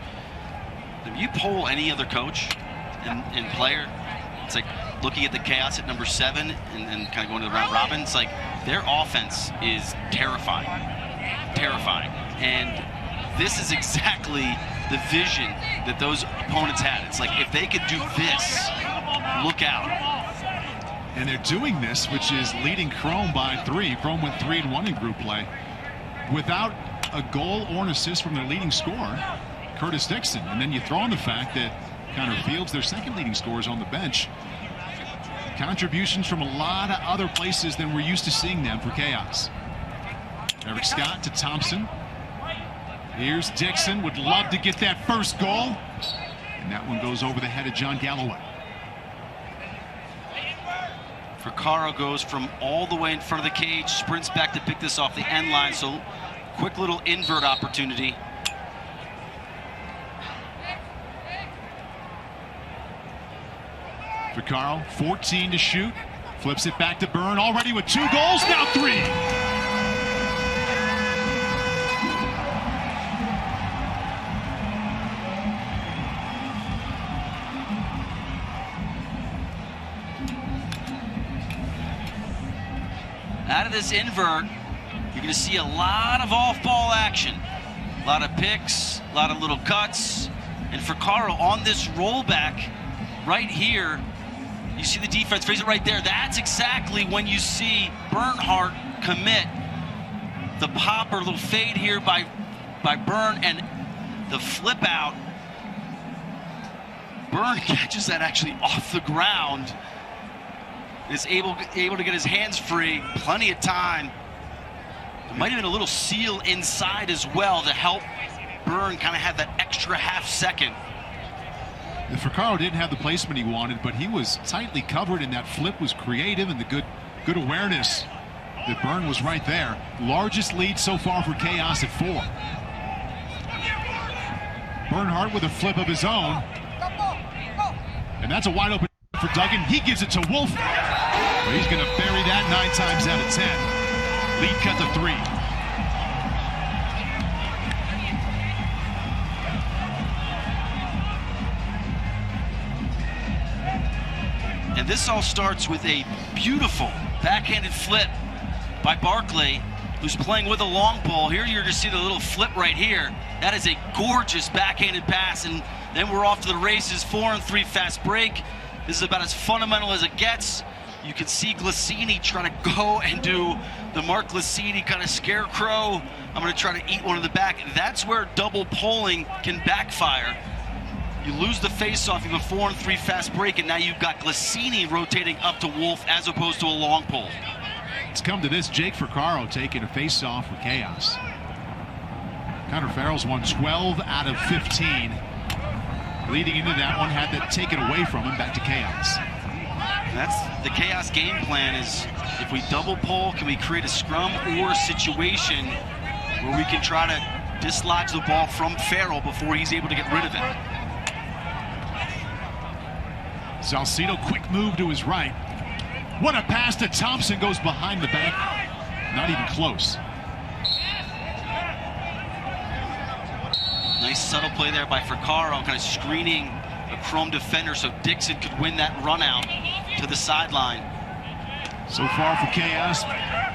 Speaker 2: If you poll any other coach and player, it's like looking at the Chaos at number 7 and kind of going to the round robin, it's like their offense is terrifying. Terrifying. And this is exactly the vision that those opponents had. It's like, if they could do this, look out.
Speaker 1: And they're doing this, which is leading Chrome by 3. Chrome went 3-1 in group play without a goal or an assist from their leading scorer, Curtis Dixon. And then you throw in the fact that Connor Fields, their second leading scorer, is on the bench. Contributions from a lot of other places than we're used to seeing them for Chaos. Eric Scott to Thompson. Here's Dixon, would love to get that first goal. And that one goes over the head of John Galloway.
Speaker 2: Fricaro goes from all the way in front of the cage, sprints back to pick this off the end line. So quick little invert opportunity.
Speaker 1: Fricaro, 14 to shoot. Flips it back to Byrne, already with 2 goals, now 3.
Speaker 2: Out of this invert, you're going to see a lot of off-ball action. A lot of picks, a lot of little cuts. And Fricaro on this rollback right here, you see the defense face it right there. That's exactly when you see Bernhardt commit the pop or little fade here by Byrne, and the flip out. Byrne catches that actually off the ground. Is able to get his hands free, plenty of time. There might have been a little seal inside as well to help Byrne kind of have that extra half second.
Speaker 1: And Fricaro didn't have the placement he wanted, but he was tightly covered, and that flip was creative, and the good awareness that Byrne was right there. Largest lead so far for Chaos at 4. Bernhardt with a flip of his own. And that's a wide open for Duggan. He gives it to Wolf. But he's going to bury that 9 times out of 10. Lead cut to 3.
Speaker 2: And this all starts with a beautiful backhanded flip by Barkley, who's playing with a long ball. Here you're going to see the little flip right here. That is a gorgeous backhanded pass, and then we're off to the races. 4-on-3 fast break. This is about as fundamental as it gets. You can see Glacini trying to go and do the Mark Glacini kind of scarecrow. I'm going to try to eat one in the back. That's where double polling can backfire. You lose the face-off, you have a 4-on-3 fast break, and now you've got Glacini rotating up to Wolf as opposed to a long pull.
Speaker 1: It's come to this. Jake Fricaro taking a face-off for Chaos. Connor Farrell's won 12 out of 15. Leading into that one, had that taken away from him, back to Chaos.
Speaker 2: That's the Chaos game plan, is if we double pull, can we create a scrum or a situation where we can try to dislodge the ball from Farrell before he's able to get rid of it.
Speaker 1: Salcido, quick move to his right. What a pass to Thompson, goes behind the back. Not even close.
Speaker 2: Nice subtle play there by Fricaro, kind of screening a Chrome defender so Dixon could win that run out to the sideline.
Speaker 1: So far for Chaos,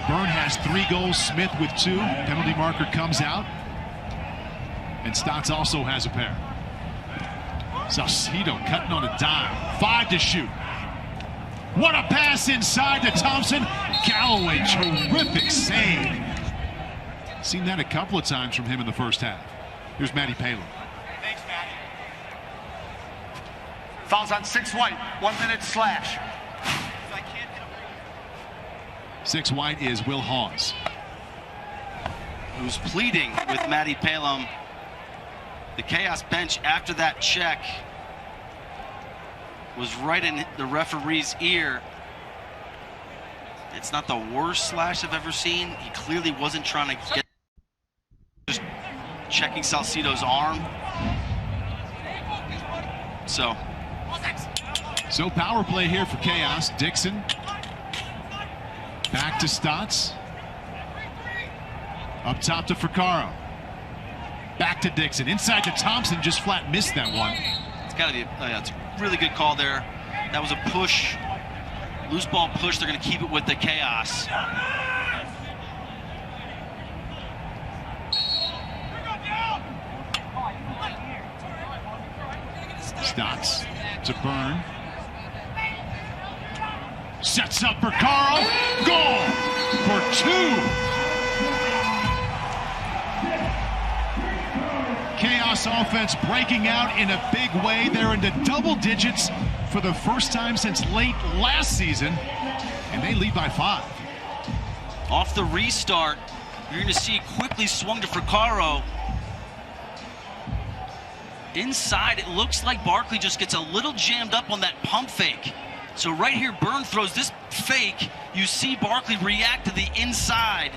Speaker 1: Byrne has 3 goals, Smith with 2. Penalty marker comes out. And Stotts also has a pair. Salcido cutting on a dime. 5 to shoot. What a pass inside to Thompson. Galloway, terrific save. Seen that a couple of times from him in the first half. Here's Matty Palin.
Speaker 6: Thanks, Matty. Fouls on 6 white. 1 minute slash.
Speaker 1: 6 wide is Will Hawes,
Speaker 2: who's pleading with Matty Palom. The Chaos bench after that check was right in the referee's ear. It's not the worst slash I've ever seen. He clearly wasn't trying to get, just checking Salcido's arm.
Speaker 1: So power play here for Chaos. Dixon back to Stotts. Up top to Fricaro. Back to Dixon. Inside to Thompson. Just flat missed that one.
Speaker 2: It's got to be it's a really good call there. That was a push. Loose ball push. They're going to keep it with the Chaos.
Speaker 1: Stotts to Byrne. Sets up for Carl. Goal for 2. Chaos offense breaking out in a big way. They're into double digits for the first time since late last season, and they lead by 5.
Speaker 2: Off the restart, you're going to see quickly swung to Fricaro. Inside, it looks like Barkley just gets a little jammed up on that pump fake. So right here, Byrne throws this fake. You see Barkley react to the inside,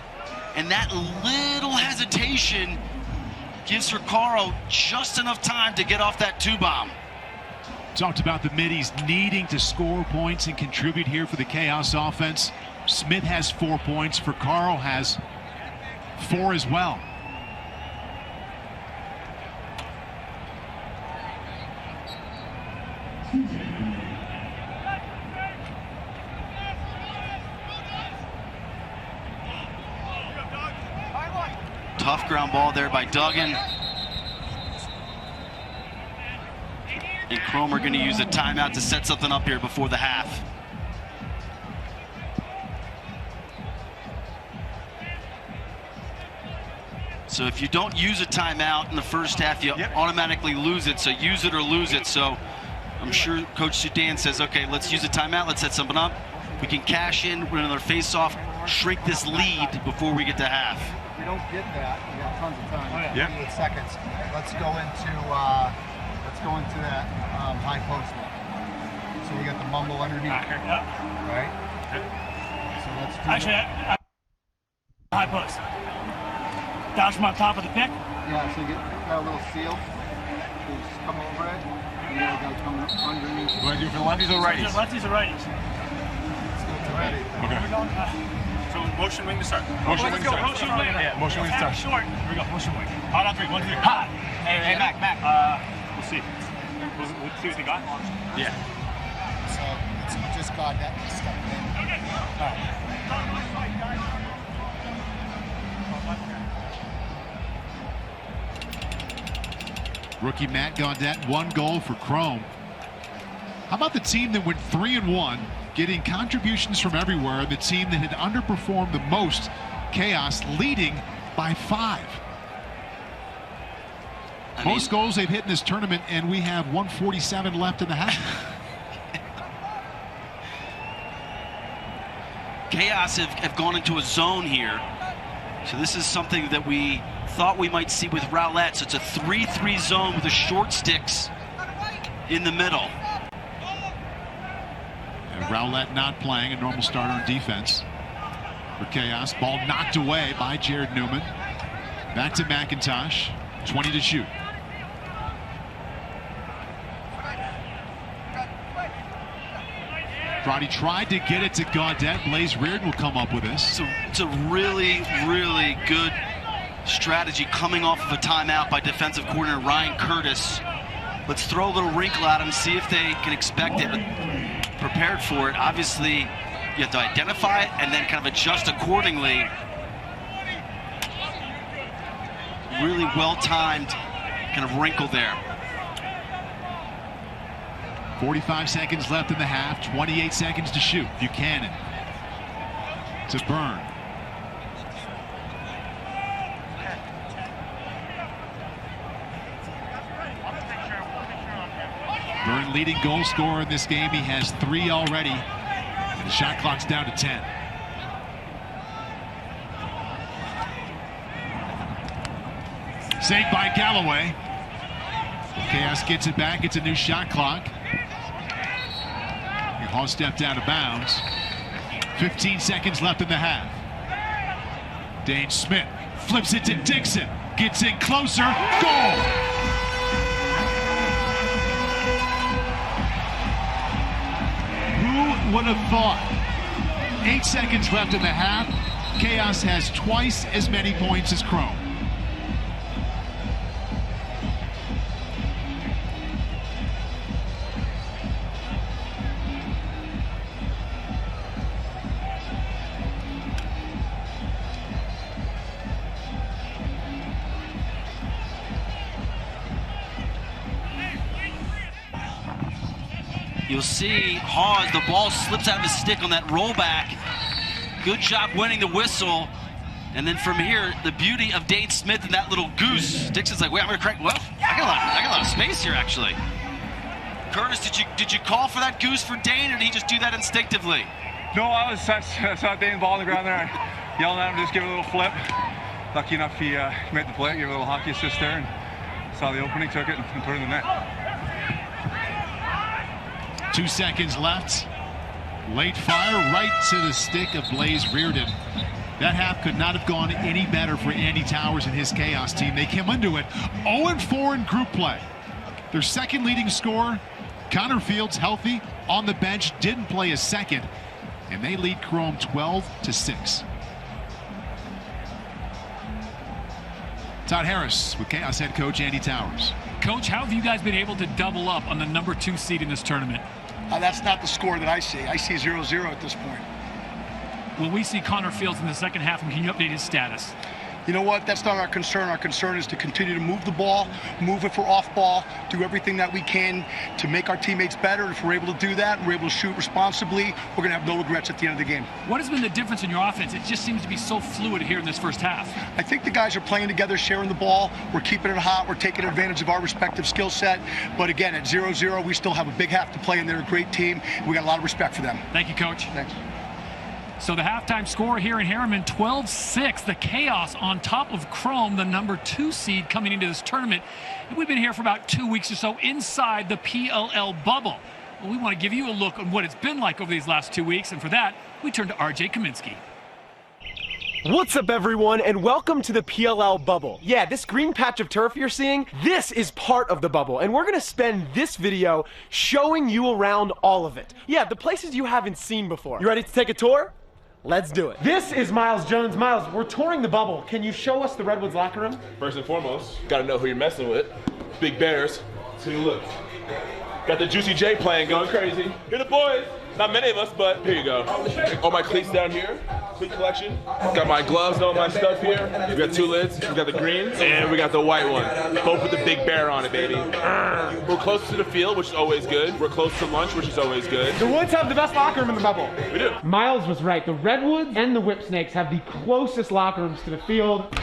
Speaker 2: and that little hesitation gives Fricaro just enough time to get off that 2-bomb.
Speaker 1: Talked about the middies needing to score points and contribute here for the Chaos offense. Smith has 4 points. Fricaro has 4 as well.
Speaker 2: Tough ground ball there by Duggan. And Chrome are going to use a timeout to set something up here before the half. So if you don't use a timeout in the first half, you automatically lose it. So use it or lose it. So I'm sure Coach Sudan says, okay, let's use a timeout. Let's set something up. We can cash in with another face-off, shrink this lead before we get to half.
Speaker 9: If we don't get that, we got tons of time. 28 seconds. Let's go into that high post one. So we got the mumble underneath, right? So let's do
Speaker 5: High post. Down from on top of the pick.
Speaker 9: Yeah, so you got a little seal. So you just come over it, and the other guy come underneath.
Speaker 6: You want to do it for the lefties or righties?
Speaker 5: Lefties or righties?
Speaker 9: Let's go to ready.
Speaker 6: Okay.
Speaker 5: So motion wing to start.
Speaker 6: Motion wing to start.
Speaker 5: Motion wing.
Speaker 6: Yeah, motion wing to start.
Speaker 5: Short. Here we go. Motion wing. Hot on 3. 1, 2, 3. Hot. Hey, back. We'll see. We'll see what they got.
Speaker 6: Yeah.
Speaker 9: So it's just got that stuff in.
Speaker 5: All right.
Speaker 1: Rookie Matt Gaudette, 1 goal for Chrome. How about the team that went 3-1, getting contributions from everywhere, and the team that had underperformed the most, Chaos, leading by 5. Most goals they've hit in this tournament, and we have 147 left in the half.
Speaker 2: Chaos have gone into a zone here. So this is something that we thought we might see with Rowlett. So it's a 3-3 zone with the short sticks in the middle.
Speaker 1: And Rowlett not playing, a normal starter on defense for Chaos. Ball knocked away by Jared Newman. Back to McIntosh, 20 to shoot. Crotty tried to get it to Gaudette. Blaze Reardon will come up with this.
Speaker 2: It's a really, really good strategy coming off of a timeout by defensive coordinator Ryan Curtis. Let's throw a little wrinkle at them, see if they can expect it, prepared for it. Obviously, you have to identify it and then kind of adjust accordingly. Really well-timed kind of wrinkle there.
Speaker 1: 45 seconds left in the half, 28 seconds to shoot. Buchanan to Byrne. Byrne leading goal scorer in this game. He has 3 already, and the shot clock's down to 10. Saved by Galloway. Chaos gets it back. It's a new shot clock. Hall stepped out of bounds. 15 seconds left in the half. Dane Smith flips it to Dixon. Gets in closer. Goal! Who would have thought? 8 seconds left in the half. Chaos has twice as many points as Chrome.
Speaker 2: You'll see Hawes, the ball slips out of his stick on that rollback. Good job winning the whistle. And then from here, the beauty of Dane Smith and that little goose. Dixon's like, wait, I'm gonna crack. Well, I got a lot of space here, actually. Curtis, did you call for that goose for Dane, or did he just do that instinctively?
Speaker 10: No, I saw Dane ball on the ground there, yelling at him, just give it a little flip. Lucky enough, he made the play, gave a little hockey assist there, and saw the opening, took it, and put it in the net.
Speaker 1: 2 seconds left. Late fire right to the stick of Blaze Reardon. That half could not have gone any better for Andy Towers and his Chaos team. They came into it 0-4 in group play. Their second leading scorer, Connor Fields, healthy, on the bench, didn't play a second, and they lead Chrome 12-6. Todd Harris with Chaos head coach Andy Towers.
Speaker 8: Coach, how have you guys been able to double up on the number 2 seed in this tournament?
Speaker 6: That's not the score that I see. I see 0-0 at this point.
Speaker 8: Will we see Connor Fields in the second half, and can you update his status?
Speaker 6: You know what? That's not our concern. Our concern is to continue to move the ball, move it for off ball, do everything that we can to make our teammates better. If we're able to do that, and we're able to shoot responsibly, we're going to have no regrets at the end of the game.
Speaker 8: What has been the difference in your offense? It just seems to be so fluid here in this first half.
Speaker 6: I think the guys are playing together, sharing the ball. We're keeping it hot. We're taking advantage of our respective skill set. But again, at 0-0, we still have a big half to play, and they're a great team. We got a lot of respect for them.
Speaker 8: Thank you, Coach.
Speaker 6: Thanks.
Speaker 8: So the halftime score here in Harriman, 12-6. The Chaos on top of Chrome, the number 2 seed coming into this tournament. And we've been here for about 2 weeks or so inside the PLL bubble. Well, we want to give you a look on what it's been like over these last 2 weeks. And for that, we turn to RJ Kaminsky.
Speaker 11: What's up, everyone, and welcome to the PLL bubble. Yeah, this green patch of turf you're seeing, this is part of the bubble, and we're gonna spend this video showing you around all of it. Yeah, the places you haven't seen before. You ready to take a tour? Let's do it. This is Miles Jones. Miles, we're touring the bubble. Can you show us the Redwoods locker room?
Speaker 12: First and foremost, gotta know who you're messing with. Big Bears. So you look. Got the Juicy J playing, going crazy. Here the boys. Not many of us, but here you go. All my cleats down here. Cleat collection. Got my gloves and all my stuff here. We got 2 lids. We got the green, and we got the white one. Both with the Big Bear on it, baby. We're close to the field, which is always good. We're close to lunch, which is always good.
Speaker 11: The Woods have the best locker room in the bubble.
Speaker 12: We do.
Speaker 11: Miles was right. The Redwoods and the Whipsnakes have the closest locker rooms to the field,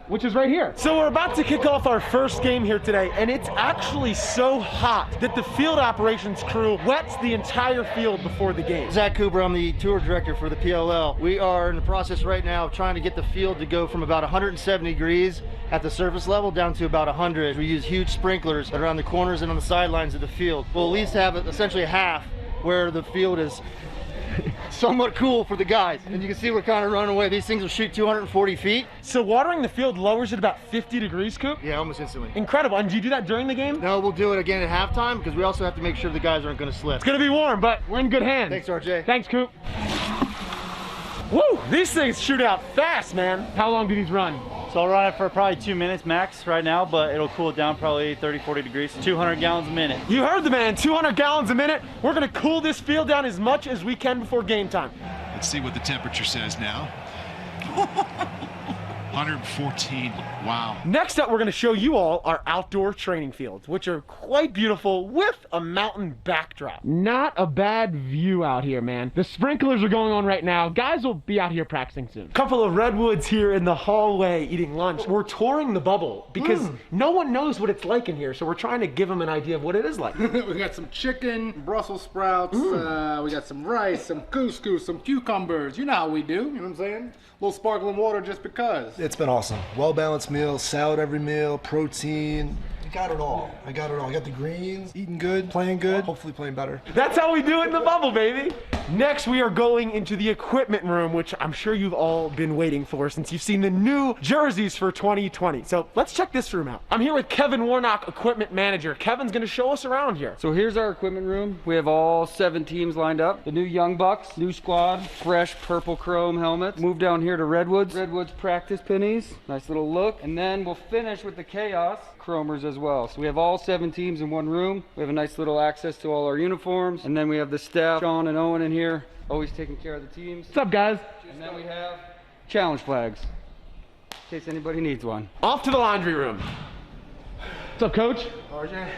Speaker 11: which is right here. So we're about to kick off our first game here today, and it's actually so hot that the field operations crew wets the entire field before the game.
Speaker 13: Zach Cooper, I'm the tour director for the PLL. We are in the process right now of trying to get the field to go from about 170 degrees at the surface level down to about 100. We use huge sprinklers around the corners and on the sidelines of the field. We'll at least have essentially a half where the field is somewhat cool for the guys. And you can see we're kind of running away. These things will shoot 240 feet.
Speaker 11: So watering the field lowers it about 50 degrees, Coop?
Speaker 13: Yeah, almost instantly.
Speaker 11: Incredible. And do you do that during the game?
Speaker 13: No, we'll do it again at halftime because we also have to make sure the guys aren't going to slip.
Speaker 11: It's going to be warm, but we're in good hands.
Speaker 13: Thanks, RJ.
Speaker 11: Thanks, Coop. Woo! These things shoot out fast, man. How long do these run?
Speaker 14: So I'll run it for probably 2 minutes max right now, but it'll cool it down probably 30, 40 degrees. 200 gallons a minute.
Speaker 11: You heard the man, 200 gallons a minute. We're gonna cool this field down as much as we can before game time.
Speaker 1: Let's see what the temperature says now. 114, wow.
Speaker 11: Next up, we're gonna show you all our outdoor training fields, which are quite beautiful with a mountain backdrop. Not a bad view out here, man. The sprinklers are going on right now. Guys will be out here practicing soon. Couple of Redwoods here in the hallway eating lunch. We're touring the bubble because no one knows what it's like in here, so we're trying to give them an idea of what it is like.
Speaker 15: We got some chicken, Brussels sprouts, we got some rice, some couscous, some cucumbers. You know how we do, you know what I'm saying? A little sparkling water just because.
Speaker 16: It's been awesome. Well-balanced meal. meal, salad every meal, protein. I got it all. I got the greens, eating good, playing good, hopefully playing better.
Speaker 11: That's how we do it in the bubble, baby. Next, we are going into the equipment room, which I'm sure you've all been waiting for since you've seen the new jerseys for 2020. So let's check this room out. I'm here with Kevin Warnock, equipment manager. Kevin's gonna show us around here.
Speaker 17: So here's our equipment room. We have all 7 teams lined up. The new Young Bucks, new squad, fresh purple chrome helmets. Move down here to Redwoods. Redwoods practice pennies. Nice little look. And then we'll finish with the Chaos chromers as well. So we have all 7 teams in one room. We have a nice little access to all our uniforms. And then we have the staff, Sean and Owen in here, always taking care of the teams.
Speaker 11: What's up, guys?
Speaker 17: And then we have challenge flags, in case anybody needs one.
Speaker 11: Off to the laundry room. What's up, Coach?
Speaker 16: RJ,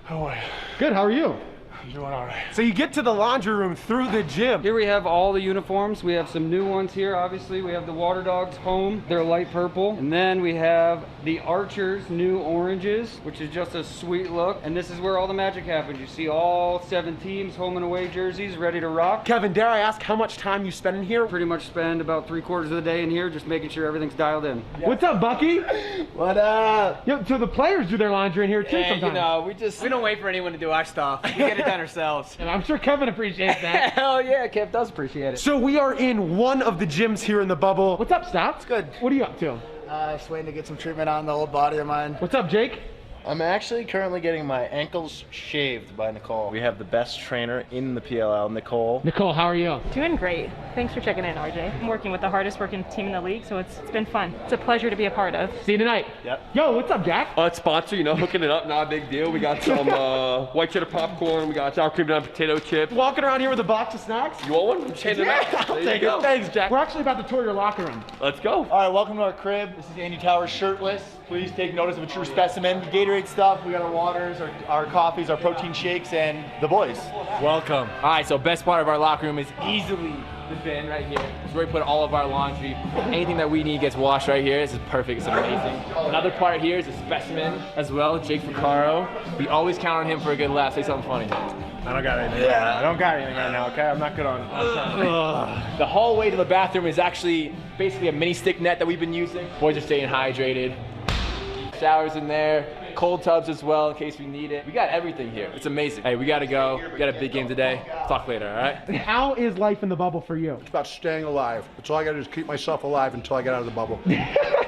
Speaker 16: how are you?
Speaker 11: Good, how are you?
Speaker 16: I'm doing all right.
Speaker 11: So you get to the laundry room through the gym.
Speaker 17: Here we have all the uniforms. We have some new ones here, obviously. We have the Water Dogs home. They're light purple. And then we have the Archers new oranges, which is just a sweet look. And this is where all the magic happens. You see all 7 teams, home and away jerseys, ready to rock.
Speaker 11: Kevin, dare I ask how much time you spend in here?
Speaker 17: Pretty much spend about 3/4 of the day in here, just making sure everything's dialed in.
Speaker 11: Yeah. What's up, Bucky?
Speaker 18: What up?
Speaker 11: Yo, so the players do their laundry in here too sometimes.
Speaker 18: You know, we don't wait for anyone to do our stuff. We get it done ourselves.
Speaker 11: And I'm sure Kevin appreciates that.
Speaker 18: Hell yeah, Kev does appreciate it.
Speaker 11: So we are in one of the gyms here in the bubble. What's up, Stats?
Speaker 18: Good.
Speaker 11: What are you up to?
Speaker 9: Just waiting to get some treatment on the old body of mine.
Speaker 11: What's up, Jake?
Speaker 19: I'm actually currently getting my ankles shaved by Nicole. We have the best trainer in the PLL, Nicole.
Speaker 11: Nicole, how are you?
Speaker 20: Doing great. Thanks for checking in, RJ. I'm working with the hardest working team in the league, so it's been fun. It's a pleasure to be a part of.
Speaker 11: See you tonight.
Speaker 19: Yep.
Speaker 11: Yo, what's up, Jack?
Speaker 21: It's sponsor, you know, hooking it up, not a big deal. We got some white cheddar popcorn, we got sour cream and potato chips.
Speaker 11: Walking around here with a box of snacks?
Speaker 21: You want one? I'm changing
Speaker 11: Yeah,
Speaker 21: it out.
Speaker 11: I'll take it. Thanks, Jack. We're actually about to tour your locker room.
Speaker 21: Let's go.
Speaker 22: All right, welcome to our crib. This is Andy Towers shirtless. Please take notice of a true specimen. Gatorade stuff, we got our waters, our coffees, our protein shakes, and the boys.
Speaker 18: Welcome. All right, so best part of our locker room is easily the bin right here. It's where we put all of our laundry. Anything that we need gets washed right here. This is perfect, it's amazing. Another part here is a specimen as well, Jake Ficaro. We always count on him for a good laugh. Say something funny.
Speaker 22: I don't got anything. Yeah. I don't got anything right now, okay? I'm not good on
Speaker 18: The hallway to the bathroom is actually basically a mini stick net that we've been using. Boys are staying hydrated. Showers in there, cold tubs as well in case we need it. We got everything here. It's amazing. Hey, we gotta go. We got a big game today. Talk later, all right?
Speaker 11: How is life in the bubble for you?
Speaker 16: It's about staying alive. That's all I gotta do is keep myself alive until I get out of the bubble.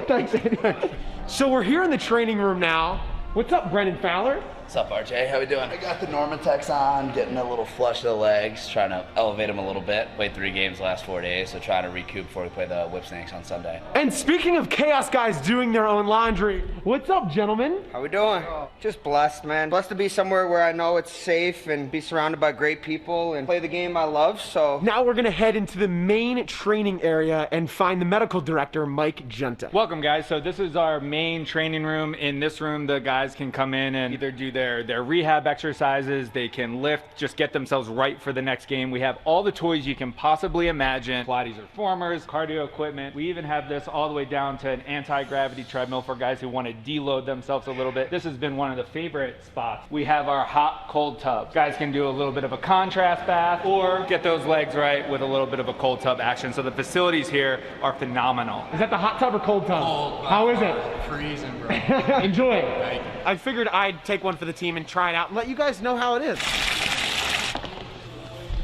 Speaker 11: Thanks, anyway. So we're here in the training room now. What's up, Brendan Fowler?
Speaker 23: What's up, RJ? How we doing? I got the Normatex on, getting a little flush of the legs, trying to elevate them a little bit. Played 3 games the last 4 days, so trying to recoup before we play the Whip Snakes on Sunday.
Speaker 11: And speaking of Chaos guys doing their own laundry, what's up, gentlemen?
Speaker 24: How we doing? Just blessed, man. Blessed to be somewhere where I know it's safe and be surrounded by great people and play the game I love, so.
Speaker 11: Now we're gonna head into the main training area and find the medical director, Mike Junta.
Speaker 25: Welcome, guys. So this is our main training room. In this room, the guys can come in and either do their rehab exercises, they can lift, just get themselves right for the next game. We have all the toys you can possibly imagine. Pilates reformers, cardio equipment. We even have this all the way down to an anti-gravity treadmill for guys who want to deload themselves a little bit. This has been one of the favorite spots. We have our hot, cold tubs. Guys can do a little bit of a contrast bath or get those legs right with a little bit of a cold tub action. So the facilities here are phenomenal.
Speaker 11: Is that the hot tub or cold tub?
Speaker 23: Cold.
Speaker 11: How is it?
Speaker 23: Freezing, bro.
Speaker 11: Enjoy it. I figured I'd take one for the team and try it out and let you guys know how it is.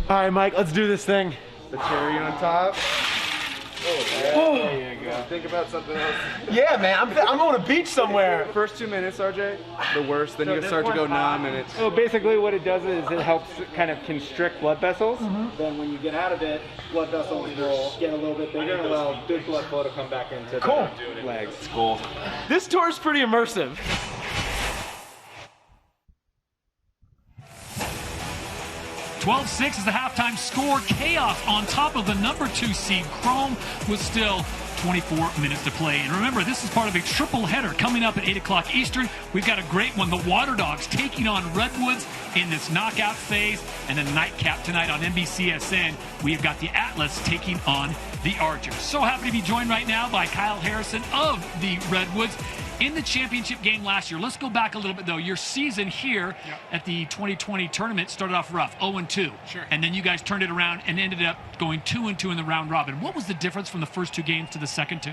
Speaker 11: All right, Mike, let's do this thing.
Speaker 19: The cherry on top.
Speaker 11: Oh,
Speaker 19: there you go. Think about something else.
Speaker 11: Yeah, man, I'm on a beach somewhere.
Speaker 19: First 2 minutes, RJ, the worst. Then you start to go numb, and it's.
Speaker 25: So basically what it does is it helps kind of constrict blood vessels. Then when you get out of it, blood vessels will get a little bit bigger and allow good blood flow to come back into the legs.
Speaker 11: It's cool. This tour is pretty immersive.
Speaker 8: $12-6 is the halftime score. Chaos on top of the number 2 seed Chrome with still 24 minutes to play. And remember, this is part of a triple header coming up at 8 o'clock Eastern. We've got a great one. The Water Dogs taking on Redwoods in this knockout phase. And then nightcap tonight on NBCSN, we've got the Atlas taking on the Archers. So happy to be joined right now by Kyle Harrison of the Redwoods. In the championship game last year, let's go back a little bit, though. Your season here at the 2020 tournament started off rough, 0-2.
Speaker 1: Sure.
Speaker 8: And then you guys turned it around and ended up going 2-2 in the round robin. What was the difference from the first 2 games to the second 2?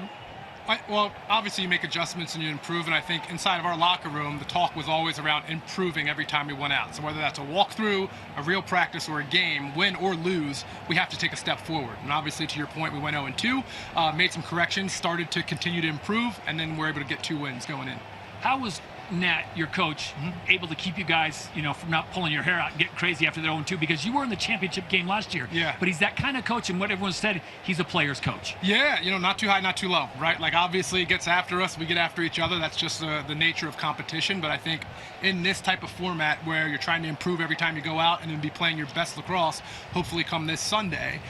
Speaker 2: Well, obviously you make adjustments and you improve, and I think inside of our locker room, the talk was always around improving every time we went out. So whether that's a walkthrough, a real practice, or a game, win or lose, we have to take a step forward. And obviously, to your point, we went 0-2, made some corrections, started to continue to improve, and then we're able to get 2 wins going in.
Speaker 8: How was Nat, your coach, able to keep you guys, from not pulling your hair out and getting crazy after they're 0-2? Because you were in the championship game last year.
Speaker 2: Yeah.
Speaker 8: But he's that kind of coach, and what everyone said, he's a player's coach.
Speaker 2: Yeah, not too high, not too low, right? Like, obviously, it gets after us. We get after each other. That's just the nature of competition. But I think in this type of format where you're trying to improve every time you go out and then be playing your best lacrosse, hopefully come this Sunday,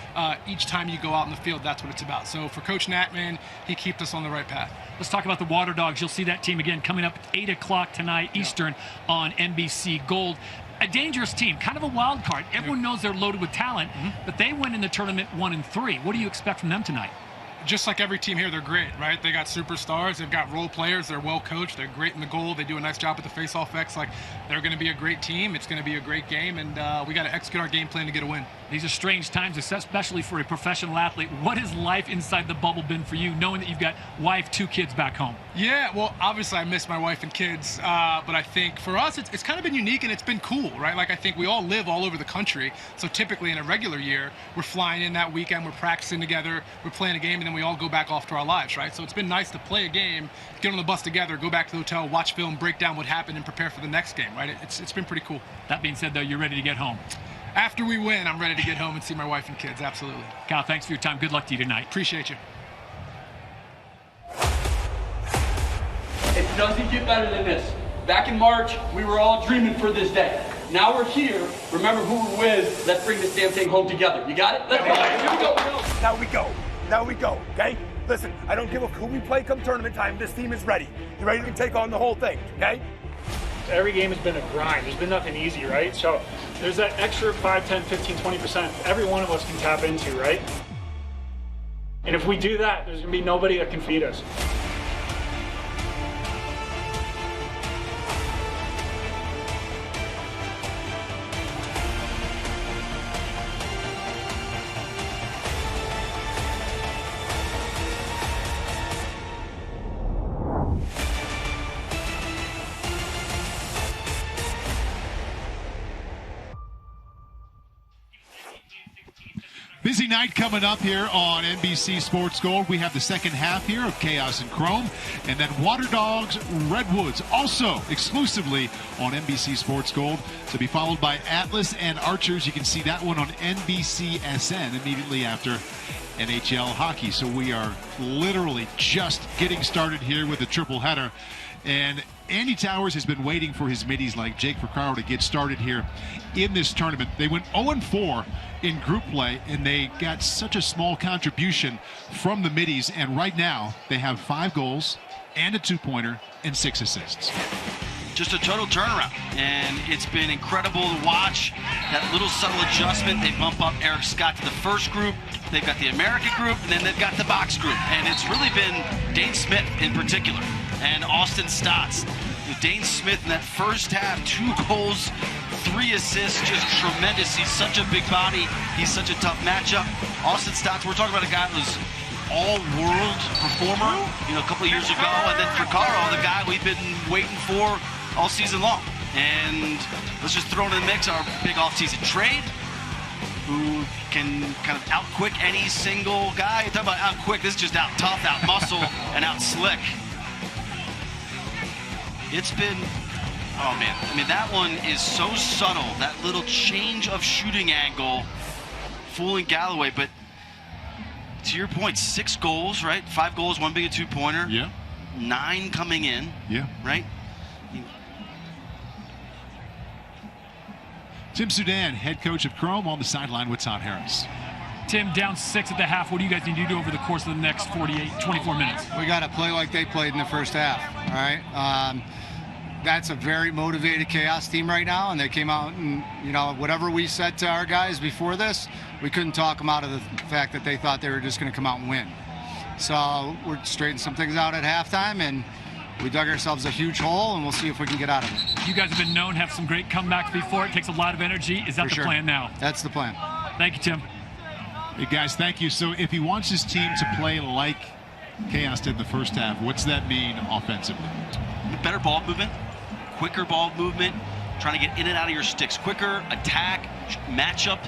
Speaker 2: each time you go out in the field, that's what it's about. So for Coach Nat, man, he keeps us on the right path.
Speaker 8: Let's talk about the Water Dogs. You'll see that team again coming up at 8 o'clock tonight Eastern on NBC Gold. A dangerous team, kind of a wild card. Everyone knows they're loaded with talent, but they went in the tournament 1-3. What do you expect from them tonight?
Speaker 2: Just like every team here, they're great, right? They got superstars, they've got role players, they're well coached, they're great in the goal, they do a nice job with the face-off X. Like, they're going to be a great team, it's going to be a great game, and we got to execute our game plan to get a win.
Speaker 8: These are strange times, especially for a professional athlete. What has life inside the bubble been for you, knowing that you've got wife, 2 kids back home?
Speaker 2: Yeah, well, obviously I miss my wife and kids, but I think for us it's kind of been unique and it's been cool, right? Like, I think we all live all over the country, so typically in a regular year, we're flying in that weekend, we're practicing together, we're playing a game, and then we all go back off to our lives, right? So it's been nice to play a game, get on the bus together, go back to the hotel, watch film, break down what happened, and prepare for the next game, right? It's been pretty cool.
Speaker 8: That being said, though, you're ready to get home.
Speaker 2: After we win, I'm ready to get home and see my wife and kids, absolutely.
Speaker 8: Kyle, thanks for your time. Good luck to you tonight.
Speaker 2: Appreciate you.
Speaker 3: It doesn't get better than this. Back in March, we were all dreaming for this day. Now we're here. Remember who we're with. Let's bring this damn thing home together. You got it? Let's go. Here we go.
Speaker 4: Now we go. Now we go, okay? Listen, I don't give a who we play come tournament time. This team is ready. You're ready to take on the whole thing, okay?
Speaker 5: Every game has been a grind. There's been nothing easy, right? So there's that extra 5, 10, 15, 20% every one of us can tap into, right? And if we do that, there's going to be nobody that can feed us.
Speaker 1: Busy night coming up here on NBC Sports Gold. We have the second half here of Chaos and Chrome, and then Water Dogs Redwoods, also exclusively on NBC Sports Gold, to be followed by Atlas and Archers. You can see that one on NBCSN immediately after NHL hockey. So we are literally just getting started here with the triple header. And Andy Towers has been waiting for his middies like Jake Vercaro to get started here in this tournament. They went 0-4 in group play, and they got such a small contribution from the middies. And right now, they have 5 goals and a 2-pointer and 6 assists.
Speaker 7: Just a total turnaround, and it's been incredible to watch that little subtle adjustment. They bump up Eric Scott to the first group, they've got the American group, and then they've got the box group, and it's really been Dane Smith in particular and Austin Stotts. With Dane Smith in that first half, 2 goals, 3 assists, just tremendous. He's such a big body, he's such a tough matchup. Austin Stotts, we're talking about a guy who's all-world performer, a couple of years ago, and then Vercaro, the guy we've been waiting for all season long. And let's just throw in the mix our big off-season trade, who can kind of out-quick any single guy. You talk about out-quick, this is just out-tough, out-muscle, and out-slick. It's been, oh man, I mean, that one is so subtle, that little change of shooting angle, fooling Galloway, but to your point, 6 goals, right? 5 goals, 1 big and 2-pointer.
Speaker 1: Yeah.
Speaker 7: 9 coming in.
Speaker 1: Yeah.
Speaker 7: Right?
Speaker 1: Tim Sudan, head coach of Chrome, on the sideline with Todd Harris.
Speaker 8: Tim, down 6 at the half. What do you guys need to do over the course of the next 24 minutes?
Speaker 26: We got to play like they played in the first half, all right? That's a very motivated Chaos team right now, and they came out and, whatever we said to our guys before this, we couldn't talk them out of the fact that they thought they were just going to come out and win. So we're straightening some things out at halftime, and we dug ourselves a huge hole, and we'll see if we can get out of it.
Speaker 8: You guys have been known to have some great comebacks before. It takes a lot of energy. Is that the plan now?
Speaker 26: That's the plan.
Speaker 8: Thank you, Tim.
Speaker 1: Hey, guys, thank you. So if he wants his team to play like Chaos did in the first half. What's that mean offensively?
Speaker 7: Better ball movement, quicker ball movement, trying to get in and out of your sticks quicker, attack, matchup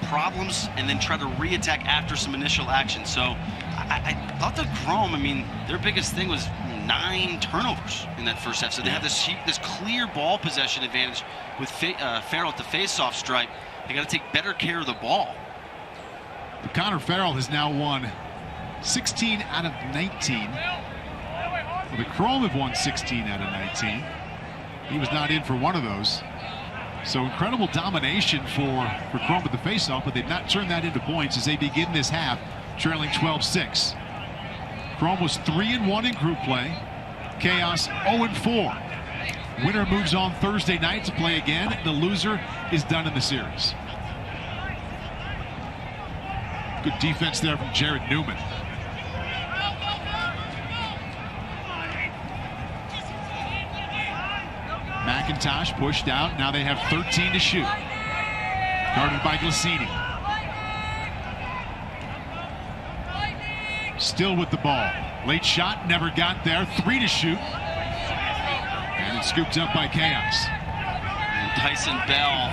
Speaker 7: problems, and then try to re-attack after some initial action. So I thought the Chrome, I mean, their biggest thing was 9 turnovers in that first half. So they have this clear ball possession advantage with Farrell at the face-off stripe. They got to take better care of the ball.
Speaker 1: Connor Farrell has now won 16 out of 19. Well, the Chrome have won 16 out of 19. He was not in for one of those. So incredible domination for Chrome with the faceoff, but they've not turned that into points as they begin this half trailing 12-6. Chrome was 3-1 in group play. Chaos 0-4. Winner moves on Thursday night to play again. The loser is done in the series. Good defense there from Jared Newman. McIntosh pushed out. Now they have 13 to shoot. Guarded by Glacini. Still with the ball. Late shot, never got there. 3 to shoot. And it's scooped up by Chaos.
Speaker 7: And Tyson Bell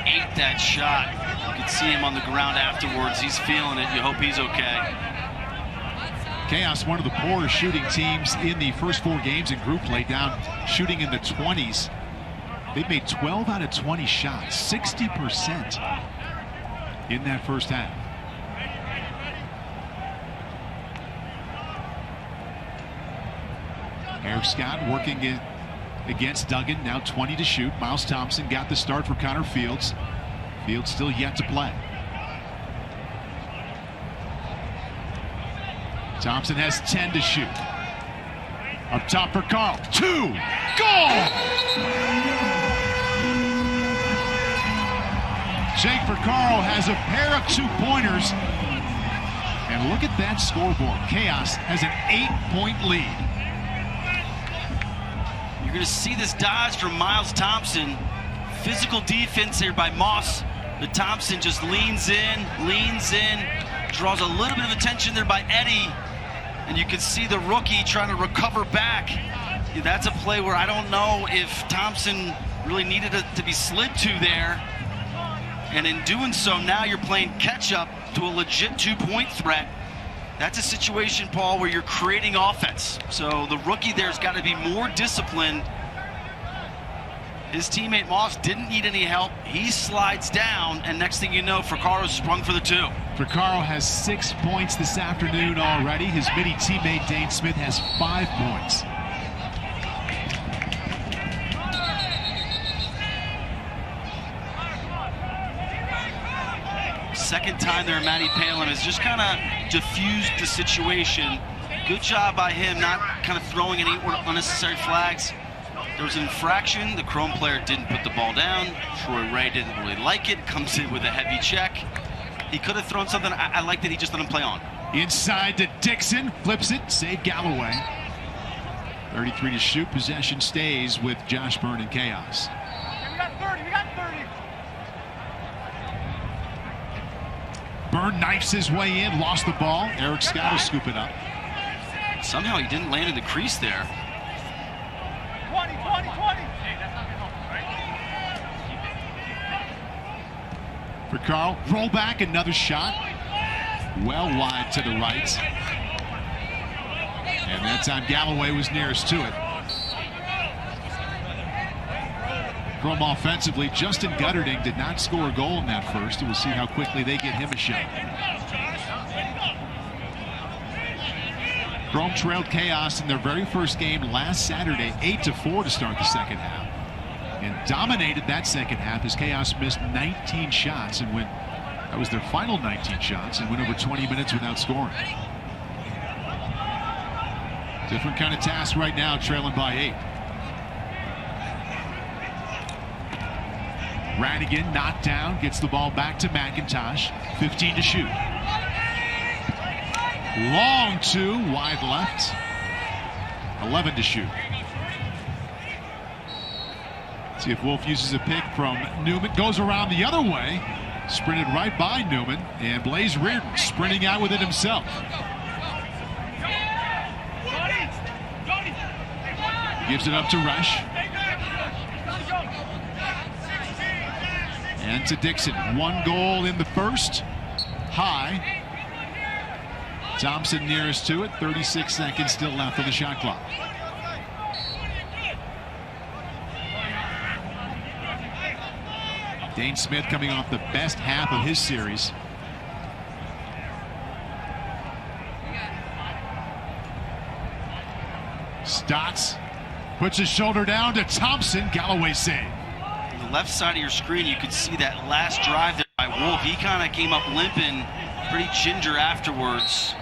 Speaker 7: ate that shot. You could see him on the ground afterwards. He's feeling it. You hope he's okay.
Speaker 1: Chaos, one of the poorer shooting teams in the first 4 games in group play, down shooting in the 20s. They've made 12 out of 20 shots, 60% in that first half. Eric Scott working against Duggan, now 20 to shoot. Miles Thompson got the start for Connor Fields. Fields still yet to play. Thompson has 10 to shoot. Up top for Carl. 2. Goal! Jake Carl has a pair of 2-pointers. And look at that scoreboard. Chaos has an 8-point lead.
Speaker 7: You're going to see this dodge from Miles Thompson. Physical defense here by Moss. But Thompson just leans in, draws a little bit of attention there by Eddie. And you can see the rookie trying to recover back. That's a play where I don't know if Thompson really needed to be slid to there. And in doing so, now you're playing catch-up to a legit 2-point threat. That's a situation, Paul, where you're creating offense. So the rookie there's got to be more disciplined. His teammate Moss didn't need any help. He slides down, and next thing you know, Ficarro's sprung for the 2.
Speaker 1: Ficarro has 6 points this afternoon already. His mini teammate Dane Smith has 5 points.
Speaker 7: Second time there, Matty Palin has just kind of diffused the situation. Good job by him, not kind of throwing any unnecessary flags. There was an infraction. The Chrome player didn't put the ball down. Troy Ray didn't really like it. Comes in with a heavy check. He could have thrown something. I like that he just let him play on.
Speaker 1: Inside to Dixon. Flips it. Save Galloway. 33 to shoot. Possession stays with Josh Byrne and Chaos.
Speaker 4: Okay, we got 30. We got 30.
Speaker 1: Byrne knifes his way in. Lost the ball. Eric Scott will scoop it up.
Speaker 7: Somehow he didn't land in the crease there.
Speaker 4: 20.
Speaker 1: For Carl, roll back, another shot. Well wide to the right. And that time Galloway was nearest to it. Chrome offensively, Justin Gutterding did not score a goal in that first. We'll see how quickly they get him a shot. Chrome trailed Chaos in their very first game last Saturday, 8-4 to start the second half. And dominated that second half as Chaos missed 19 shots and went, that was their final 19 shots, and went over 20 minutes without scoring. Different kind of task right now, trailing by 8. Radigan knocked down, gets the ball back to McIntosh. 15 to shoot. Long 2, wide left. 11 to shoot. See if Wolf uses a pick from Newman. Goes around the other way. Sprinted right by Newman. And Blaze Reardon sprinting out with it himself. Gives it up to Rush. And to Dixon. 1 goal in the first. High. Thompson nearest to it. 36 seconds still left on the shot clock. Dane Smith coming off the best half of his series. Stotts puts his shoulder down to Thompson. Galloway save.
Speaker 7: On the left side of your screen, you could see that last drive there by Wolf. He kind of came up limping, pretty ginger afterwards.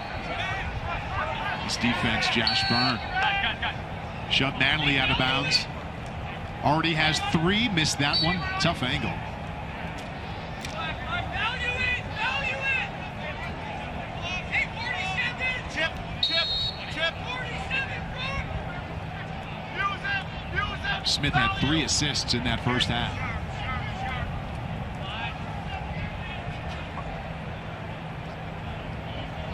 Speaker 1: This defense, Josh Byrne. Shoved Natalie out of bounds. Already has 3, missed that one. Tough angle. Smith had 3 assists in that first half.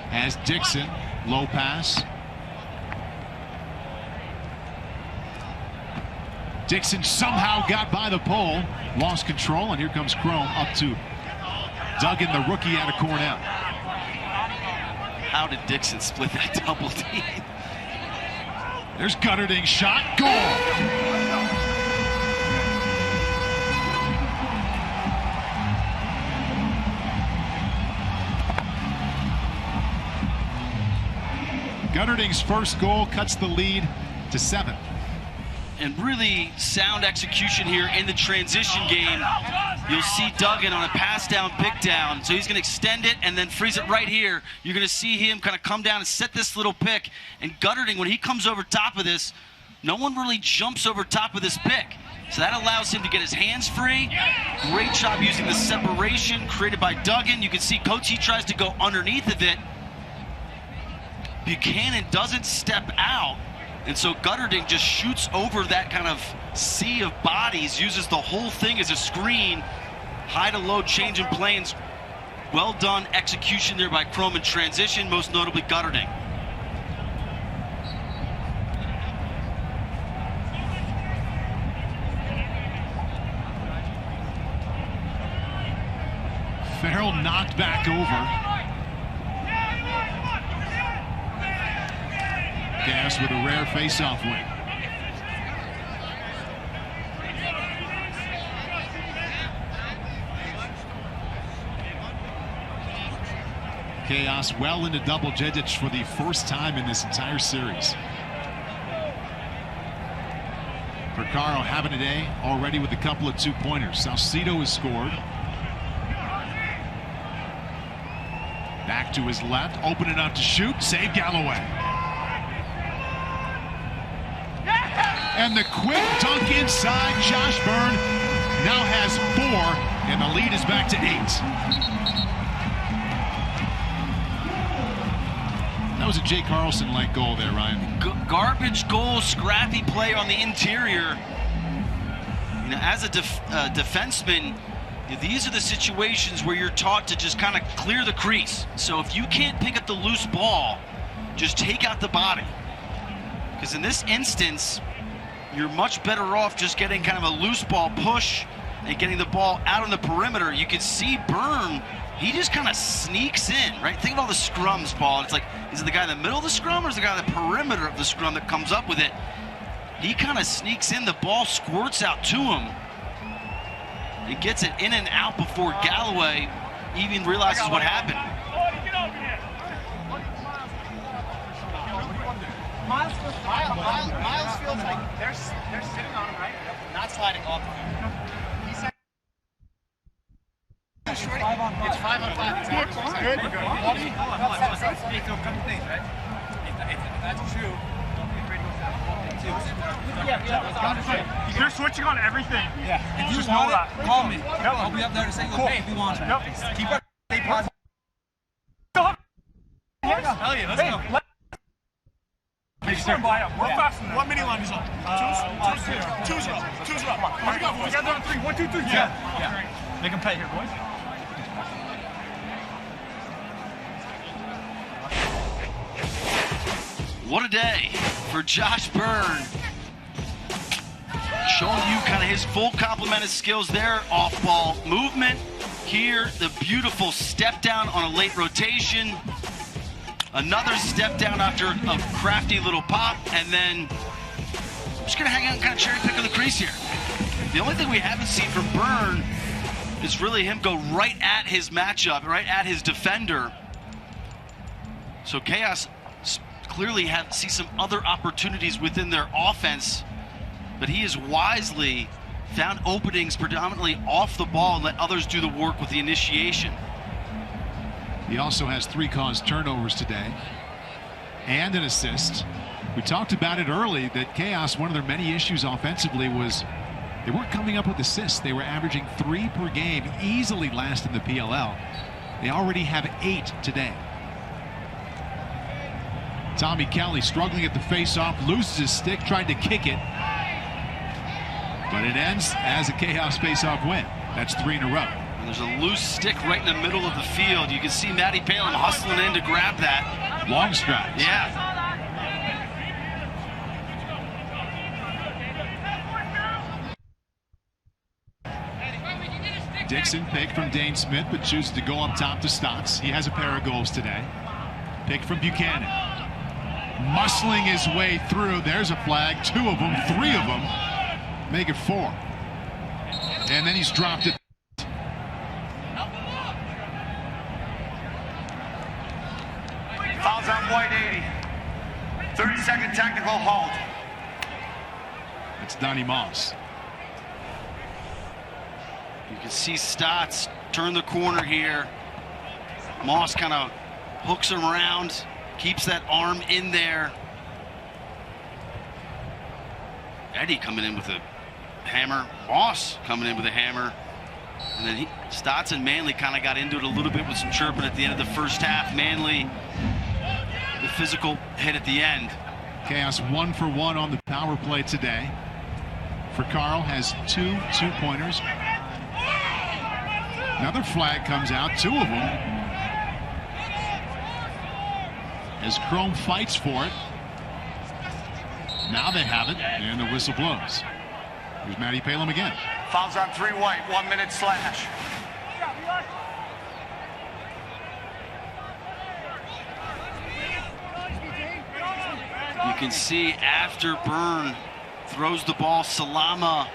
Speaker 1: Has Dixon, low pass. Dixon somehow got by the pole, lost control, and here comes Chrome up to Duggan, the rookie out of Cornell.
Speaker 7: How did Dixon split that double team?
Speaker 1: There's Gutterding's shot, goal! Gutterding's first goal cuts the lead to 7.
Speaker 7: And really sound execution here in the transition game. You'll see Duggan on a pass down, pick down. So he's going to extend it and then freeze it right here. You're going to see him kind of come down and set this little pick. And Gutterding, when he comes over top of this, no one really jumps over top of this pick. So that allows him to get his hands free. Great job using the separation created by Duggan. You can see Cote tries to go underneath of it. Buchanan doesn't step out. And so Gutterding just shoots over that kind of sea of bodies, uses the whole thing as a screen. High to low change in planes. Well done execution there by Chrome in transition, most notably Gutterding.
Speaker 1: Farrell knocked back over. Chaos with a rare face-off win. Chaos well into double digits for the first time in this entire series. Percaro having a day already with a couple of 2-pointers. Salcido has scored. Back to his left, open enough to shoot, save Galloway. And the quick dunk inside. Josh Byrne now has 4, and the lead is back to 8. That was a Jay Carlson-like goal there, Ryan.
Speaker 7: Garbage goal, scrappy play on the interior. You know, as a defenseman, these are the situations where you're taught to just kind of clear the crease. So if you can't pick up the loose ball, just take out the body. Because in this instance, you're much better off just getting kind of a loose ball push and getting the ball out on the perimeter. You can see Byrne, he just kind of sneaks in, right? Think of all the scrums, Paul. It's like, is it the guy in the middle of the scrum or is it the guy on the perimeter of the scrum that comes up with it? He kind of sneaks in, the ball squirts out to him. He gets it in and out before Galloway even realizes what happened.
Speaker 6: Miles feels like they're sitting on him, right? Not sliding off of him. He said it's 5-on-5. It's 5-on-5. Exactly. Good. That's true.
Speaker 5: Yeah. They're switching on everything.
Speaker 6: Yeah. If you want it, call me. I'll be up there to say, hey, if you want it. Keep it. Stay positive. Hell yeah, let's go.
Speaker 5: We're faster. What mini line is on? 2-0. 2-0. Here we go, boys. Together on 3. 1, 2, 3. Yeah. Make them pay here, boys.
Speaker 7: What a day for Josh Byrne. showing you kind of his full complement of skills there. Off-ball movement. Here, the beautiful step down on a late rotation. Another step down after a crafty little pop. And then I'm just going to hang out and kind of cherry pick on the crease here. The only thing we haven't seen from Byrne is really him go right at his matchup, right at his defender. So Chaos clearly see some other opportunities within their offense, but he has wisely found openings predominantly off the ball and let others do the work with the initiation.
Speaker 1: He also has 3 caused turnovers today and an assist. We talked about it early that Chaos, one of their many issues offensively was they weren't coming up with assists. They were averaging 3 per game, easily last in the PLL. They already have 8 today. Tommy Kelly struggling at the face-off, loses his stick, tried to kick it. But it ends as a Chaos face-off win. That's 3 in a row.
Speaker 7: And there's a loose stick right in the middle of the field. You can see Matty Palin hustling in to grab that.
Speaker 1: Long strides.
Speaker 7: Yeah.
Speaker 1: Dixon picked from Dane Smith, but chooses to go up top to Stotts. He has a pair of goals today. Picked from Buchanan. Muscling his way through. There's a flag. 2 of them, 3 of them. Make it 4. And then he's dropped it.
Speaker 4: Fouls on White 80. 30-second technical hold.
Speaker 1: It's Donnie Moss.
Speaker 7: You can see Stotts turn the corner here. Moss kind of hooks him around, keeps that arm in there. Eddie coming in with a hammer. Moss coming in with a hammer. And then Stotts and Manley kind of got into it a little bit with some chirping at the end of the first half. Manley, the physical hit at the end.
Speaker 1: Chaos 1 for 1 on the power play today. For Carl has 2 2-pointers. Another flag comes out, 2 of them. As Chrome fights for it. Now they have it, and the whistle blows. Here's Matty Palin again.
Speaker 4: Fouls on 3 White, 1 minute slash.
Speaker 7: You can see after Byrne throws the ball, Salama,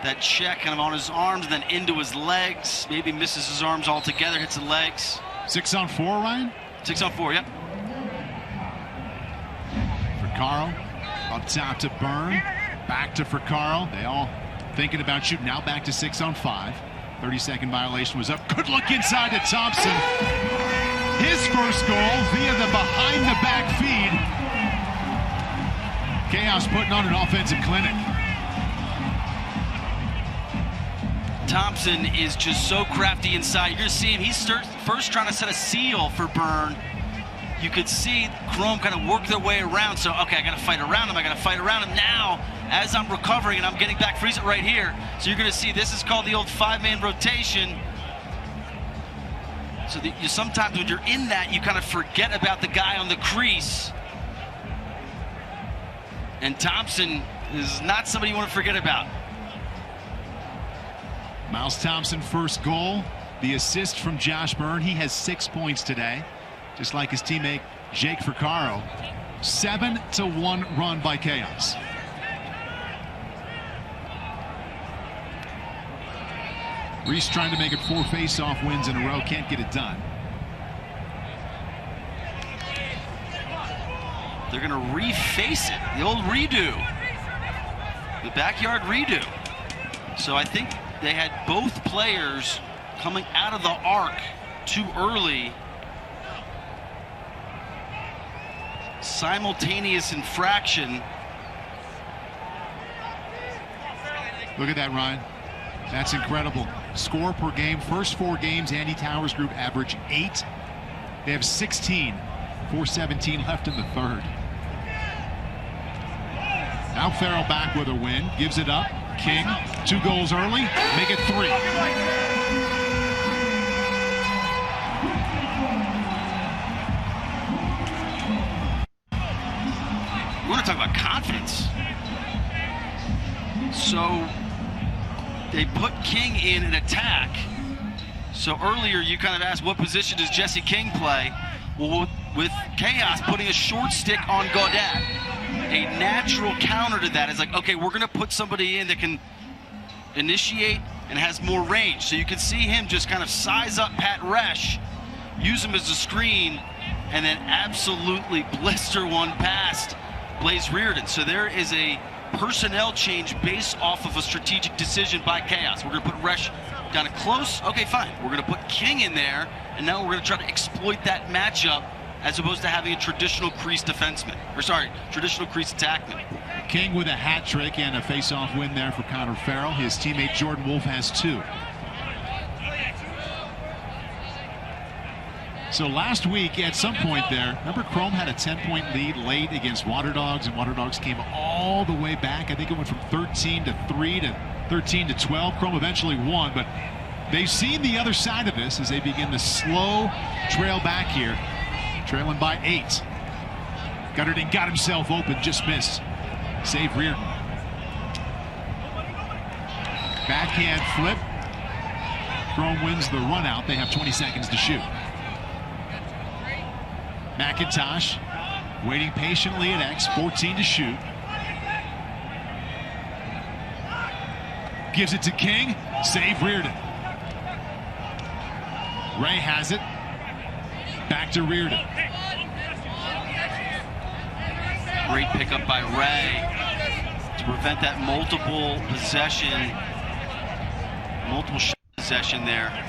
Speaker 7: that check kind of on his arms, then into his legs. Maybe misses his arms altogether, hits the legs.
Speaker 1: 6 on 4, Ryan?
Speaker 7: 6 on 4, yep.
Speaker 1: For Carl, up top to Byrne, back to for Carl. They all thinking about shooting. Now back to 6 on 5. 30-second violation was up. Good look inside to Thompson. His first goal via the behind-the-back feed. Chaos putting on an offensive clinic.
Speaker 7: Thompson is just so crafty inside. You're going to see him. He's first trying to set a seal for Byrne. You could see Chrome kind of work their way around. So, okay, I got to fight around him. I got to fight around him now as I'm recovering and I'm getting back. Freeze it right here. So you're going to see this is called the old 5-man rotation. So sometimes when you're in that, you kind of forget about the guy on the crease. And Thompson is not somebody you want to forget about.
Speaker 1: Miles Thompson, first goal. The assist from Josh Byrne. He has 6 points today, just like his teammate Jake Ficaro. 7-1 run by Chaos. Reese trying to make it 4 face-off wins in a row. Can't get it done.
Speaker 7: They're going to reface it. The old redo. The backyard redo. So I think they had both players coming out of the arc too early. Simultaneous infraction.
Speaker 1: Look at that, Ryan. That's incredible. Score per game. First 4 games, Andy Towers Group average 8. They have 16. 4:17 left in the third. Now Farrell back with a win. Gives it up. King, 2 goals early. Make it 3.
Speaker 7: We want to talk about confidence. So So they put King in an attack. So earlier you kind of asked, what position does Jesse King play? Well, with Chaos putting a short stick on Gaudet, a natural counter to that is like, okay, we're going to put somebody in that can initiate and has more range. So you can see him just kind of size up Pat Resch, use him as a screen, and then absolutely blister one past Blaze Reardon. So there is a personnel change based off of a strategic decision by Chaos. We're going to put Resch down close. Okay, fine. We're going to put King in there, and now we're going to try to exploit that matchup as opposed to having a traditional crease defenseman. Or sorry, traditional crease attackman.
Speaker 1: King with a hat trick and a face-off win there for Connor Farrell. His teammate Jordan Wolf has 2. So last week, at some point there, remember Chrome had a 10-point lead late against Water Dogs, and Water Dogs came all the way back. I think it went from 13 to 3 to 13 to 12. Chrome eventually won, but they've seen the other side of this as they begin the slow trail back here, trailing by 8. Gutterton got himself open, just missed. Save Reardon. Backhand flip. Chrome wins the run out. They have 20 seconds to shoot. McIntosh waiting patiently at X, 14 to shoot. Gives it to King, save Reardon. Ray has it, back to Reardon.
Speaker 7: Great pickup by Ray to prevent that multiple possession there.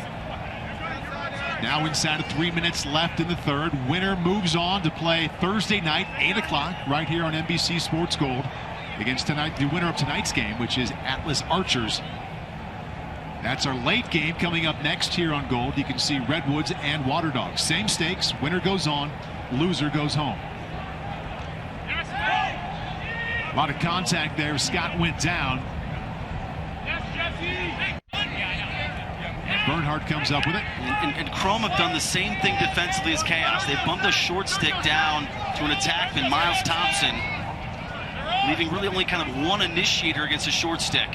Speaker 1: Now inside of 3 minutes left in the third. Winner moves on to play Thursday night, 8 o'clock, right here on NBC Sports Gold against tonight, the winner of tonight's game, which is Atlas Archers. That's our late game coming up next here on Gold. You can see Redwoods and Water Dogs. Same stakes. Winner goes on, loser goes home. A lot of contact there. Scott went down. Bernhardt comes up with it.
Speaker 7: And Chrome have done the same thing defensively as Chaos. They bumped a short stick down to an attackman, Miles Thompson, leaving really only kind of one initiator against a short stick.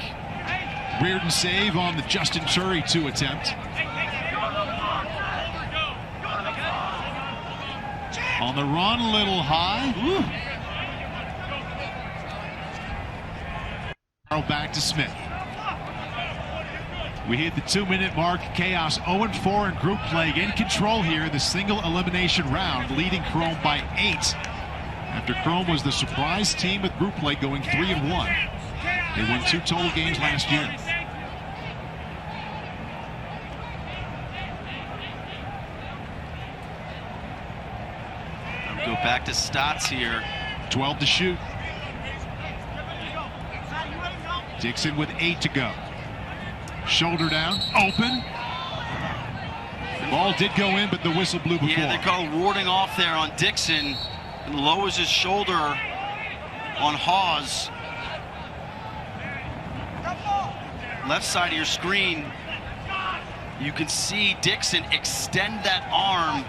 Speaker 1: Reardon save on the Justin Turry 2 attempt. On the run, a little high. Back to Smith. We hit the 2-minute mark. Chaos 0-4 in group play, in control here, the single elimination round, leading Chrome by 8. After Chrome was the surprise team with group play, going 3-1. They won 2 total games last year.
Speaker 7: Go back to Stotts here.
Speaker 1: 12 to shoot. Dixon with 8 to go. Shoulder down, open. The ball did go in, but the whistle blew before.
Speaker 7: Yeah, they call warding off there on Dixon. And lowers his shoulder on Hawes. Left side of your screen, you can see Dixon extend that arm.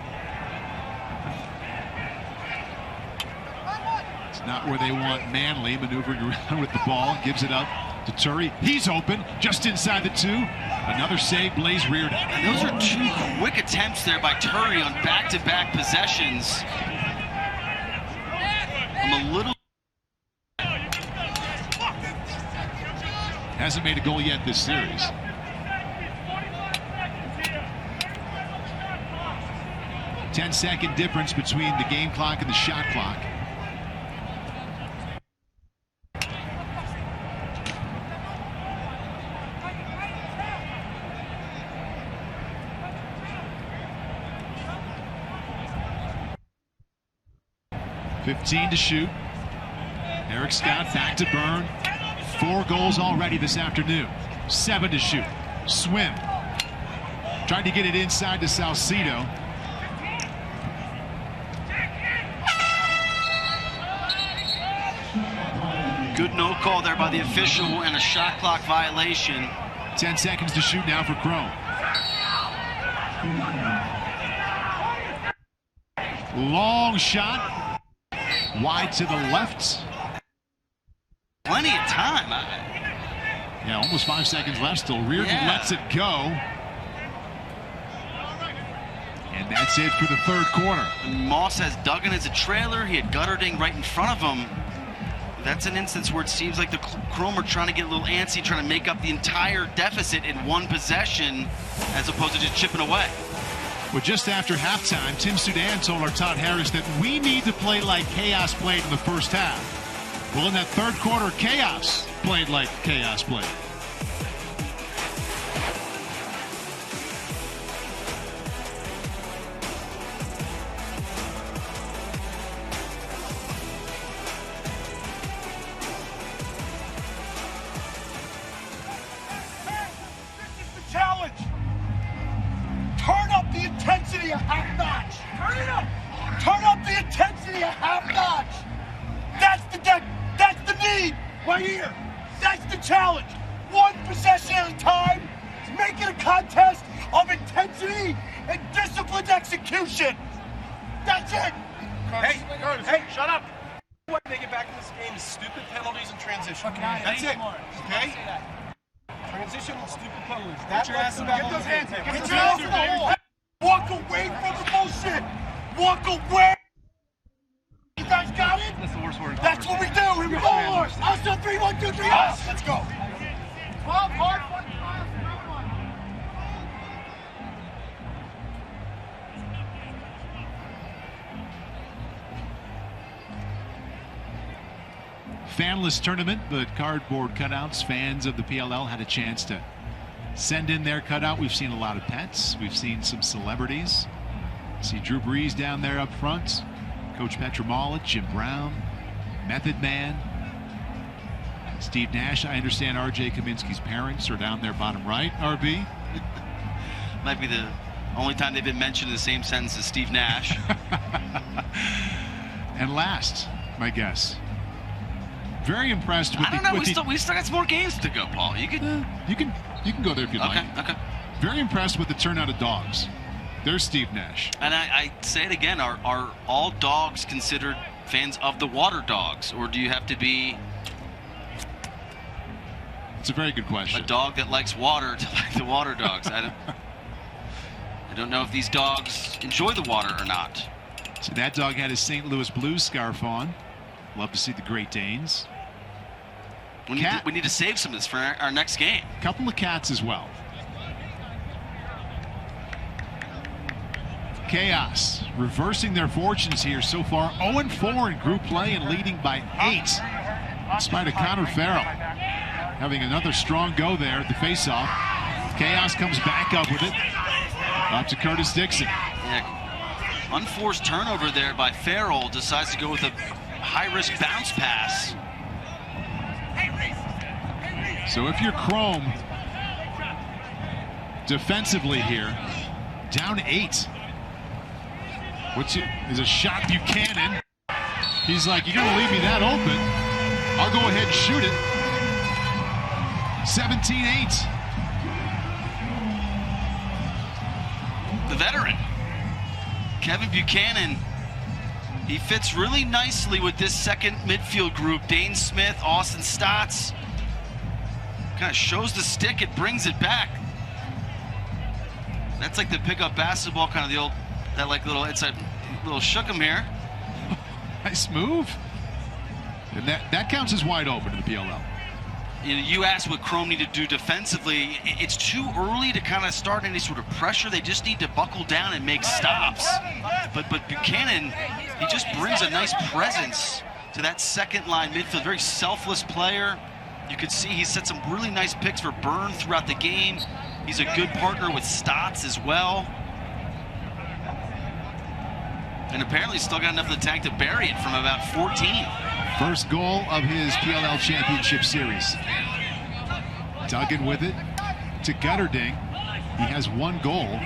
Speaker 1: It's not where they want Manley maneuvering around with the ball. Gives it up to Turry. He's open, just inside the 2. Another save, Blaze Reardon.
Speaker 7: And those are 2 quick attempts there by Turry on back-to-back possessions. I'm a little...
Speaker 1: Hasn't made a goal yet this series. Ten-second difference between the game clock and the shot clock. $15 to shoot. Eric Scott back to burn. 4 goals already this afternoon. 7 to shoot. Swim. Tried to get it inside to Salcido.
Speaker 7: Good no call there by the official and a shot clock violation.
Speaker 1: 10 seconds to shoot now for Chrome. Long shot. Wide to the left.
Speaker 7: Plenty of time.
Speaker 1: Yeah, almost 5 seconds left still. Reardon lets it go. And that's it for the third quarter.
Speaker 7: And Moss has Duggan as a trailer. He had Gutterding right in front of him. That's an instance where it seems like the Chrome are trying to get a little antsy, trying to make up the entire deficit in one possession as opposed to just chipping away.
Speaker 1: Well, just after halftime, Tim Sudan told our Todd Harris that we need to play like Chaos played in the first half. Well, in that third quarter, Chaos played like Chaos played.
Speaker 4: Challenge! Turn up the intensity a half notch! Turn it up! Turn up the intensity a half notch! That's the need right here! That's the challenge! One possession at a time! Make it a contest of intensity and disciplined execution! That's it!
Speaker 6: Hey, shut up! What they get back in this game is stupid penalties and transition. That's it. Okay? Transition and stupid penalties. Get your ass about those hands. Get your ass about.
Speaker 4: Walk away from the bullshit. Walk away. You guys got it? That's the worst word. That's what we do. Here we go. Us on 3, 1, 2, 3. Us. Let's go. 12 hard.
Speaker 1: Fanless tournament, but cardboard cutouts. Fans of the PLL had a chance to send in their cutout. We've seen a lot of pets. We've seen some celebrities. See Drew Brees down there up front. Coach Petromala, Jim Brown, Method Man, Steve Nash. I understand R.J. Kaminsky's parents are down there bottom right, RB.
Speaker 7: Might be the only time they've been mentioned in the same sentence as Steve Nash.
Speaker 1: And last, my guess. Very impressed with
Speaker 7: I don't know. We still got some more games to go, Paul. You can
Speaker 1: go there if you'd like.
Speaker 7: Okay.
Speaker 1: Very impressed with the turnout of dogs. There's Steve Nash.
Speaker 7: And I say it again: are all dogs considered fans of the Water Dogs, or do you have to be?
Speaker 1: It's a very good question.
Speaker 7: A dog that likes water to like the Water Dogs. I don't know if these dogs enjoy the water or not.
Speaker 1: So that dog had his St. Louis Blues scarf on. Love to see the Great Danes.
Speaker 7: We need to save some of this for our next game.
Speaker 1: Couple of cats as well. Chaos reversing their fortunes here so far. 0-4 in group play and leading by 8. Despite a Connor Farrell having another strong go there at the faceoff. Chaos comes back up with it. Up to Curtis Dixon.
Speaker 7: Yeah. Unforced turnover there by Farrell. Decides to go with a high-risk bounce pass.
Speaker 1: So if you're Chrome defensively here, down 8. There's a shot Buchanan. He's like, you're going to leave me that open. I'll go ahead and shoot it. 17-8.
Speaker 7: The veteran, Kevin Buchanan. He fits really nicely with this second midfield group. Dane Smith, Austin Stotts. Kind of shows the stick, it brings it back. That's like the pickup basketball, kind of the old, that like little, it's a little shook 'em here.
Speaker 1: Nice move. And that counts as wide open in the PLL.
Speaker 7: You asked what Chrome need to do defensively. It's too early to kind of start any sort of pressure. They just need to buckle down and make stops. But Buchanan, he just brings a nice presence to that second line midfield. Very selfless player. You could see he set some really nice picks for Byrne throughout the game. He's a good partner with Stotts as well. And apparently still got enough of the tank to bury it from about 14.
Speaker 1: First goal of his PLL Championship Series. Duggan with it to Gutterding. He has 1 goal.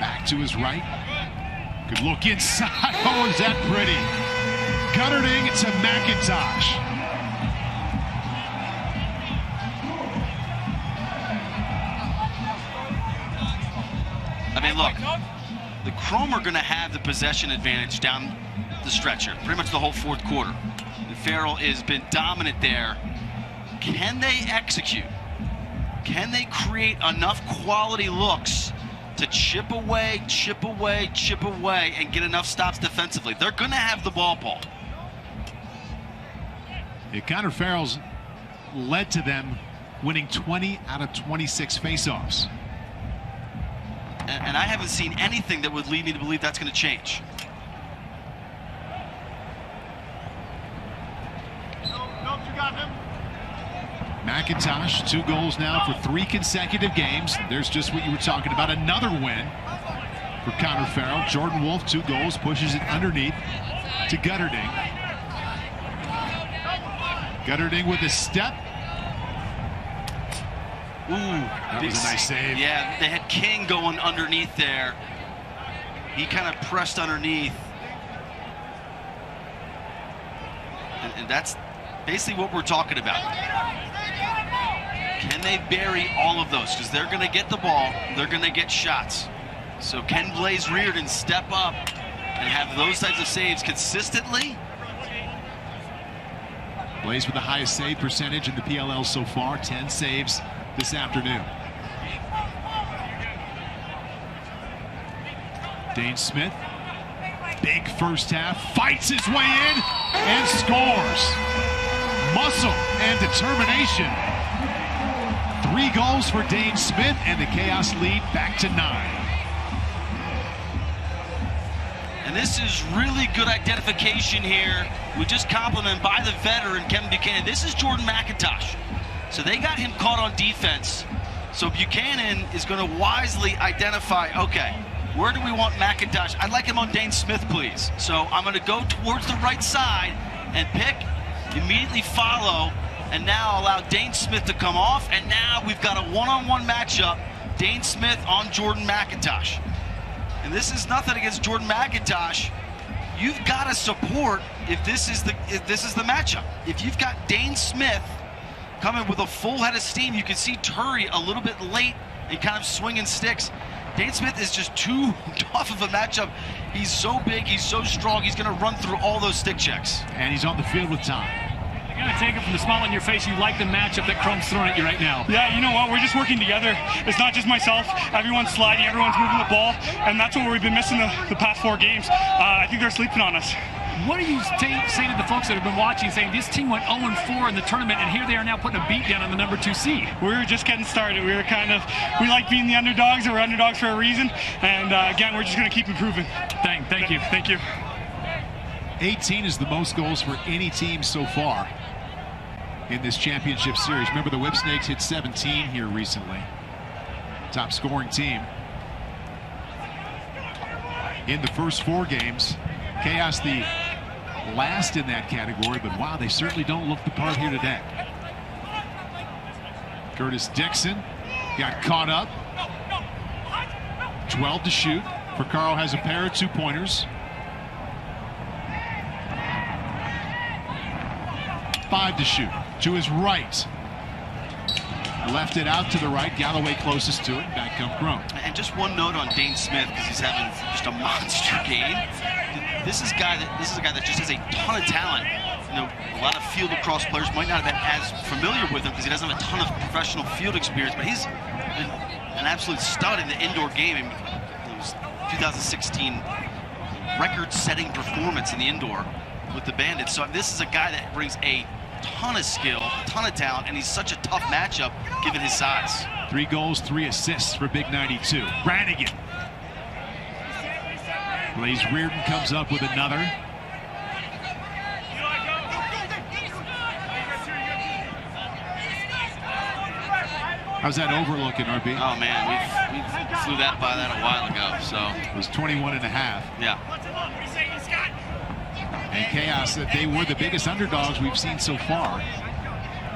Speaker 1: Back to his right. Good look inside. Oh, is that pretty? Gutterding to McIntosh.
Speaker 7: I mean, look, the Chrome are going to have the possession advantage down the stretcher, pretty much the whole fourth quarter. And Farrell has been dominant there. Can they execute? Can they create enough quality looks to chip away, and get enough stops defensively? They're going to have the ball, Paul.
Speaker 1: Yeah, Connor Farrell's led to them winning 20 out of 26 faceoffs.
Speaker 7: And I haven't seen anything that would lead me to believe that's going to change.
Speaker 1: McIntosh, 2 goals now for 3 consecutive games. There's just what you were talking about, another win for Connor Farrell. Jordan Wolf, 2 goals, pushes it underneath to Gutterding. Gutterding with a step.
Speaker 7: Ooh,
Speaker 1: that was a nice save.
Speaker 7: Yeah, they had King going underneath there. He kind of pressed underneath. And that's basically what we're talking about. Can they bury all of those? Because they're going to get the ball, they're going to get shots. So can Blaze Reardon step up and have those types of saves consistently?
Speaker 1: Blaze with the highest save percentage in the PLL so far, 10 saves this afternoon. Dane Smith, big first half, fights his way in and scores. Muscle and determination. 3 goals for Dane Smith, and the Chaos lead back to 9.
Speaker 7: And this is really good identification here. We just compliment by the veteran, Kevin Buchanan. This is Jordan McIntosh. So they got him caught on defense. So Buchanan is going to wisely identify, okay, where do we want McIntosh? I'd like him on Dane Smith, please. So I'm going to go towards the right side and pick, immediately follow, and now allow Dane Smith to come off. And now we've got a one-on-one matchup, Dane Smith on Jordan McIntosh. And this is nothing against Jordan McIntosh. You've got to support if this is the matchup. If you've got Dane Smith coming with a full head of steam, you can see Turry a little bit late and kind of swinging sticks. Dane Smith is just too tough of a matchup. He's so big, he's so strong, he's going to run through all those stick checks.
Speaker 1: And he's on the field with time.
Speaker 8: You got to take it from the smile on your face. You like the matchup that Chrome's throwing at you right now.
Speaker 10: Yeah, you know what? We're just working together. It's not just myself. Everyone's sliding, everyone's moving the ball, and that's what we've been missing the past 4 games. I think they're sleeping on us.
Speaker 8: What do you say to the folks that have been watching, saying this team went 0-4 in the tournament, and here they are now putting a beat down on the number 2 seed?
Speaker 10: We were just getting started. We like being the underdogs, and we're underdogs for a reason. And again, we're just going to keep improving.
Speaker 8: Thank you.
Speaker 1: 18 is the most goals for any team so far in this championship series. Remember, the Whip Snakes hit 17 here recently. Top scoring team. In the first 4 games, Chaos the last in that category, but wow, they certainly don't look the part here today. Curtis Dixon got caught up. 12 to shoot. Porcaro has a pair of 2-pointers. 5 to shoot. To his right. Left it out to the right. Galloway closest to it. Back come Chrome.
Speaker 7: And just one note on Dane Smith, because he's having just a monster game. This is a guy that just has a ton of talent. You know, a lot of field lacrosse players might not have been as familiar with him because he doesn't have a ton of professional field experience, but he's an absolute stud in the indoor game. I mean, it was 2016 record-setting performance in the indoor with the Bandits. So this is a guy that brings a ton of skill, a ton of talent, and he's such a tough matchup given his size.
Speaker 1: 3 goals, 3 assists for Big 92. Brannigan. Blaze Reardon comes up with another. How's that overlooking, RB?
Speaker 7: Oh man, we flew that by that a while ago. So
Speaker 1: it was 21 and a half.
Speaker 7: Yeah.
Speaker 1: And Chaos, they were the biggest underdogs we've seen so far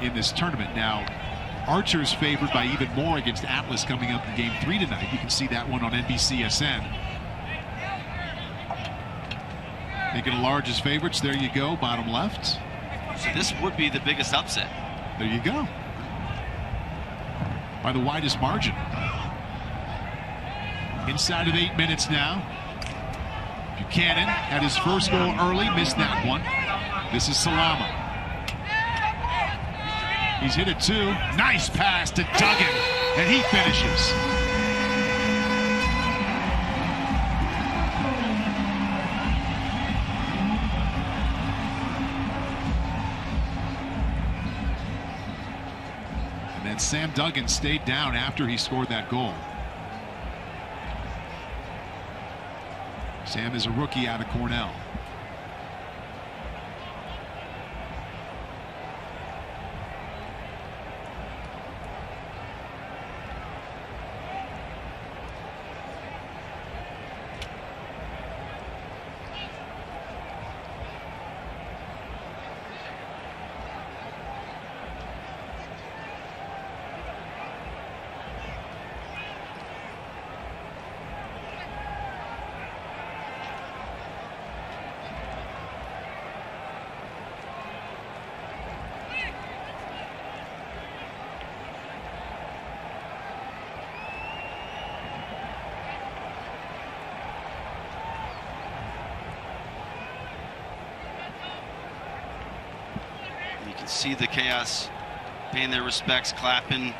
Speaker 1: in this tournament. Now, Archer's favored by even more against Atlas coming up in Game 3 tonight. You can see that one on NBCSN. Thinking of largest favorites, there you go, bottom left.
Speaker 7: So this would be the biggest upset.
Speaker 1: There you go. By the widest margin. Inside of 8 minutes now. Buchanan had his first goal early, missed that one. This is Salama. He's hit it 2. Nice pass to Duggan, and he finishes. And then Sam Duggan stayed down after he scored that goal. Sam is a rookie out of Cornell.
Speaker 7: See the Chaos paying their respects, clapping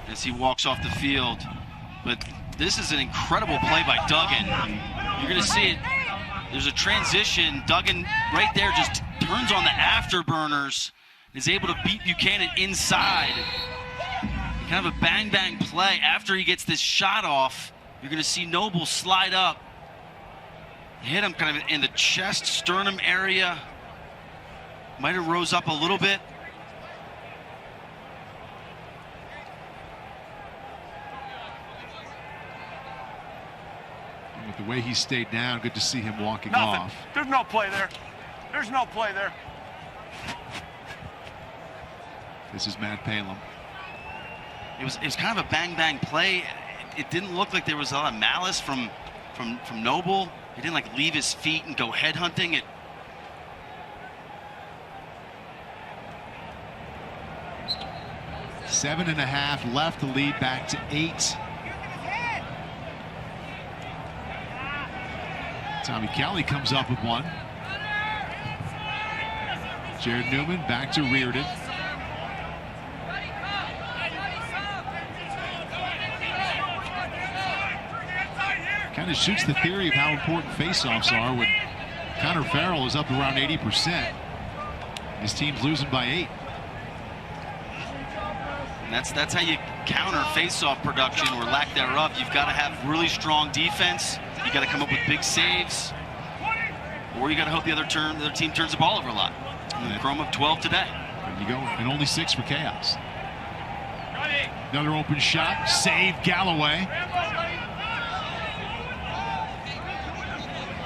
Speaker 7: as he walks off the field. But this is an incredible play by Duggan. You're going to see it. There's a transition. Duggan right there just turns on the afterburners, is able to beat Buchanan inside. Kind of a bang-bang play. After he gets this shot off, you're going to see Noble slide up, hit him kind of in the chest, sternum area. Might have rose up a little bit.
Speaker 1: With the way he stayed down, good to see him walking off.
Speaker 4: There's no play there. There's no play there.
Speaker 1: This is Matt Palem.
Speaker 7: It was kind of a bang-bang play. It didn't look like there was a lot of malice from Noble. He didn't like leave his feet and go headhunting.
Speaker 1: 7.5 left, the lead back to 8. Tommy Kelly comes up with one. Jared Newman back to Reardon. Kind of shoots the theory of how important faceoffs are when Connor Farrell is up around 80%. His team's losing by 8.
Speaker 7: And that's how you counter face-off production or lack thereof. You've got to have really strong defense. You got to come up with big saves, or you got to hope the other team turns the ball over a lot. And Chrome up 12 today.
Speaker 1: There you go, and only 6 for Chaos. Another open shot, save Galloway.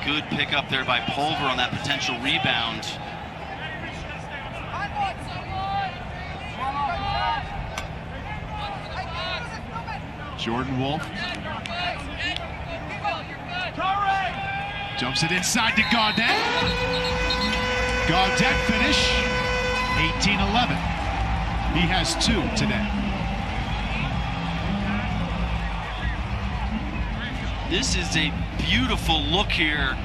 Speaker 7: Good pickup there by Pulver on that potential rebound.
Speaker 1: Jordan Wolf jumps it inside to Gaudette. Gaudette finish 18-11. He has 2 today.
Speaker 7: This is a beautiful look here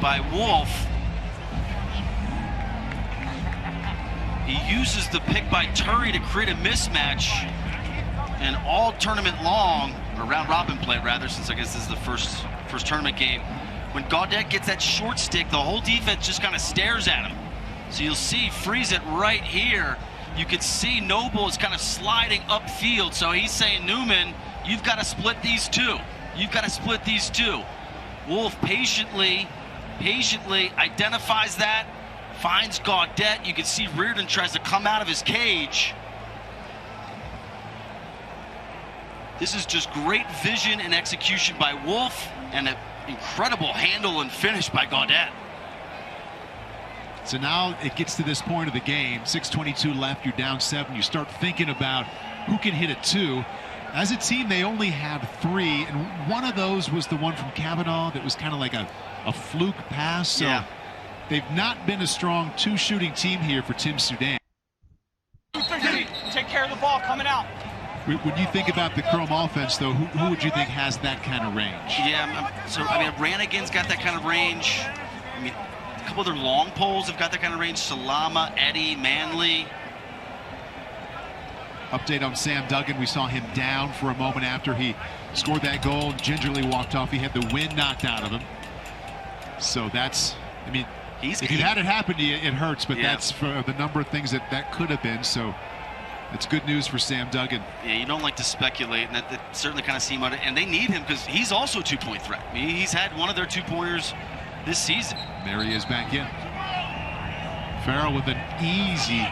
Speaker 7: by Wolf. He uses the pick by Turry to create a mismatch. And all tournament long, or round robin play rather, since I guess this is the first tournament game, when Gaudette gets that short stick, the whole defense just kind of stares at him. So you'll see, freeze it right here. You can see Noble is kind of sliding upfield. So he's saying, Newman, you've got to split these 2. You've got to split these 2. Wolf patiently identifies that, finds Gaudette. You can see Reardon tries to come out of his cage. This is just great vision and execution by Wolf, and an incredible handle and finish by Gaudette.
Speaker 1: So now it gets to this point of the game, 6:22 left, you're down 7. You start thinking about who can hit a 2. As a team, they only had 3, and one of those was the one from Kavanaugh that was kind of like a fluke pass. So yeah, they've not been a strong 2-shooting team here for Tim Sudan.
Speaker 4: Take care of the ball coming out.
Speaker 1: When you think about the Chrome offense, though, who would you think has that kind of range?
Speaker 7: Yeah, so I mean, Brannigan's got that kind of range. I mean, A couple other long poles have got that kind of range. Salama, Eddie, Manley.
Speaker 1: Update on Sam Duggan. We saw him down for a moment after he scored that goal. Gingerly walked off. He had the wind knocked out of him. So that's, I mean, if you had it happen to you, it hurts, but that's for the number of things that could have been. So it's good news for Sam Duggan.
Speaker 7: Yeah, you don't like to speculate, and that certainly kind of seemed out. And they need him because he's also a 2-point threat. I mean, he's had one of their 2-pointers this season.
Speaker 1: There he is back in. Farrell with an easy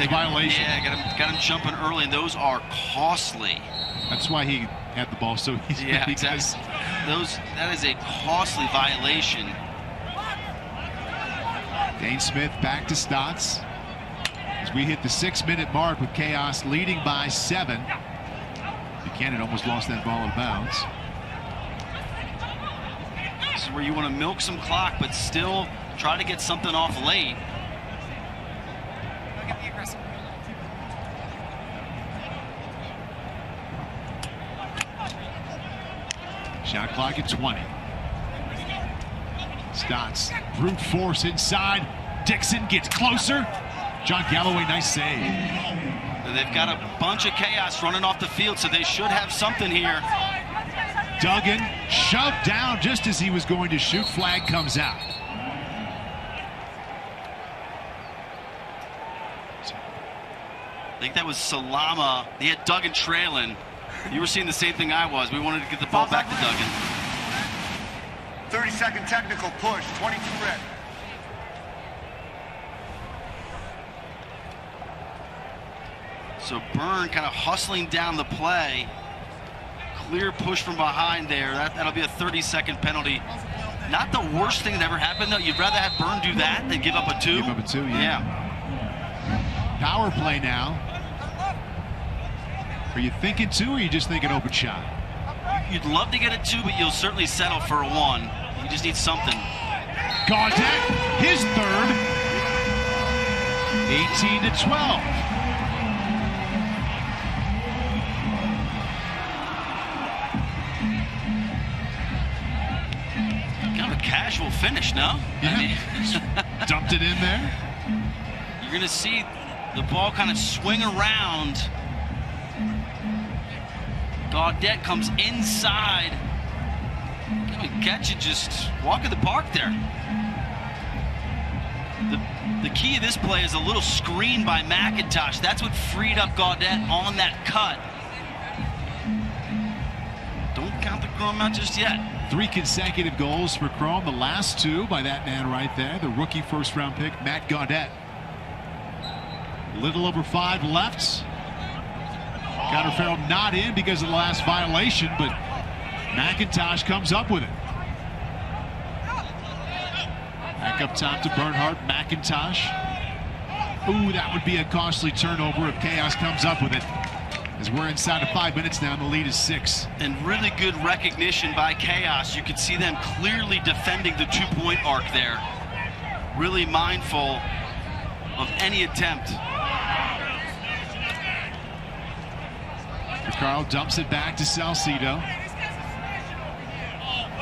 Speaker 1: violation.
Speaker 7: Yeah, got him jumping early, and those are costly.
Speaker 1: That's why he had the ball so easy.
Speaker 7: Yeah, exactly. That is a costly violation.
Speaker 1: Dane Smith back to Stotts. As we hit the 6-minute mark with Chaos leading by 7. Buchanan almost lost that ball in bounds.
Speaker 7: This is where you want to milk some clock, but still try to get something off late.
Speaker 1: Shot clock at 20. Stotts, brute force inside. Dixon gets closer. John Galloway, nice save.
Speaker 7: They've got a bunch of Chaos running off the field, so they should have something here.
Speaker 1: Duggan shoved down just as he was going to shoot. Flag comes out.
Speaker 7: I think that was Salama. He had Duggan trailing. You were seeing the same thing I was. We wanted to get the ball back to Duggan.
Speaker 4: 30-second technical push, 22 red.
Speaker 7: So Byrne kind of hustling down the play. Clear push from behind there. That'll be a 30-second penalty. Not the worst thing that ever happened, though. You'd rather have Byrne do that than give up a 2?
Speaker 1: Give up a 2, yeah. Power play now. Are you thinking 2 or are you just thinking open shot?
Speaker 7: You'd love to get a 2, but you'll certainly settle for a 1. You just need something.
Speaker 1: Gaudet, his third. 18-12.
Speaker 7: Kind of a casual finish, no?
Speaker 1: Yeah.
Speaker 7: I mean,
Speaker 1: dumped it in there.
Speaker 7: You're going to see the ball kind of swing around. Gaudet comes inside. Catch it, just walk in the park there. The key of this play is a little screen by McIntosh. That's what freed up Gaudet on that cut. Don't count the Chrome out just yet.
Speaker 1: 3 consecutive goals for Chrome. The last 2 by that man right there, the rookie first-round pick, Matt Gaudet. Little over 5 left. Connor Farrell not in because of the last violation, but McIntosh comes up with it. Back up top to Bernhardt, McIntosh. Ooh, that would be a costly turnover if Chaos comes up with it. As we're inside of 5 minutes now, and the lead is 6.
Speaker 7: And really good recognition by Chaos. You could see them clearly defending the 2-point arc there. Really mindful of any attempt.
Speaker 1: Carl dumps it back to Salcido.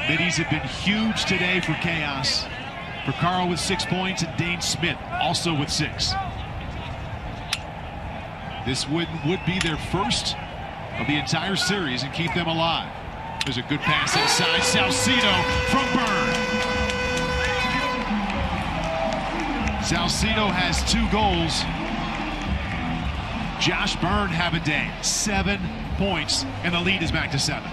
Speaker 1: Middies have been huge today for Chaos. For Carl with 6 points and Dane Smith also with 6. This would be their first of the entire series and keep them alive. There's a good pass inside. Salcido from Byrne. Salcido has 2 goals. Josh Byrne have a day. 7 points, and the lead is back to 7.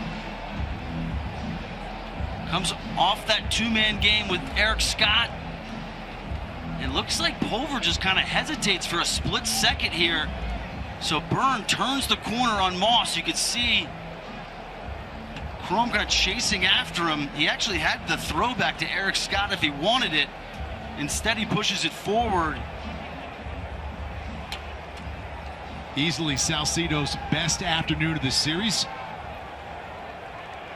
Speaker 7: Comes off that 2-man game with Eric Scott. It looks like Pulver just kind of hesitates for a split second here. So Byrne turns the corner on Moss. You could see Chrome kind of chasing after him. He actually had the throwback to Eric Scott if he wanted it. Instead, he pushes it forward.
Speaker 1: Easily Salcido's best afternoon of the series.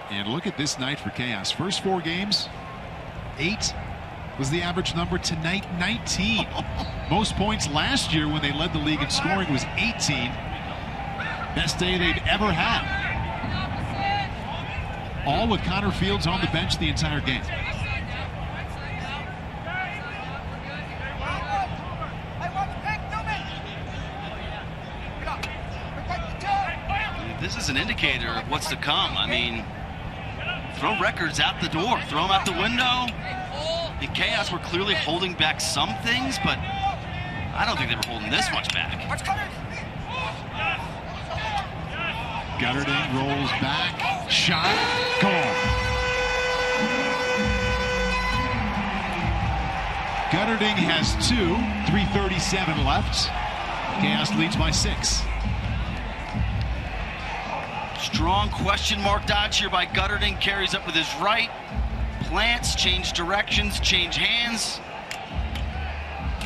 Speaker 1: And look at this night for Chaos. First 4 games, 8 was the average number. Tonight, 19. Most points last year when they led the league in scoring was 18. Best day they've ever had. All with Connor Fields on the bench the entire game.
Speaker 7: this is an indicator of what's to come. I mean, throw records out the door, throw them out the window. The Chaos were clearly holding back some things, but I don't think they were holding this much back.
Speaker 1: Gutterding rolls back, shot, goal. Gutterding has 2, 3:37 left. Chaos leads by 6.
Speaker 7: Strong question mark dodge here by Gutterding, carries up with his right, plants, change directions, change hands.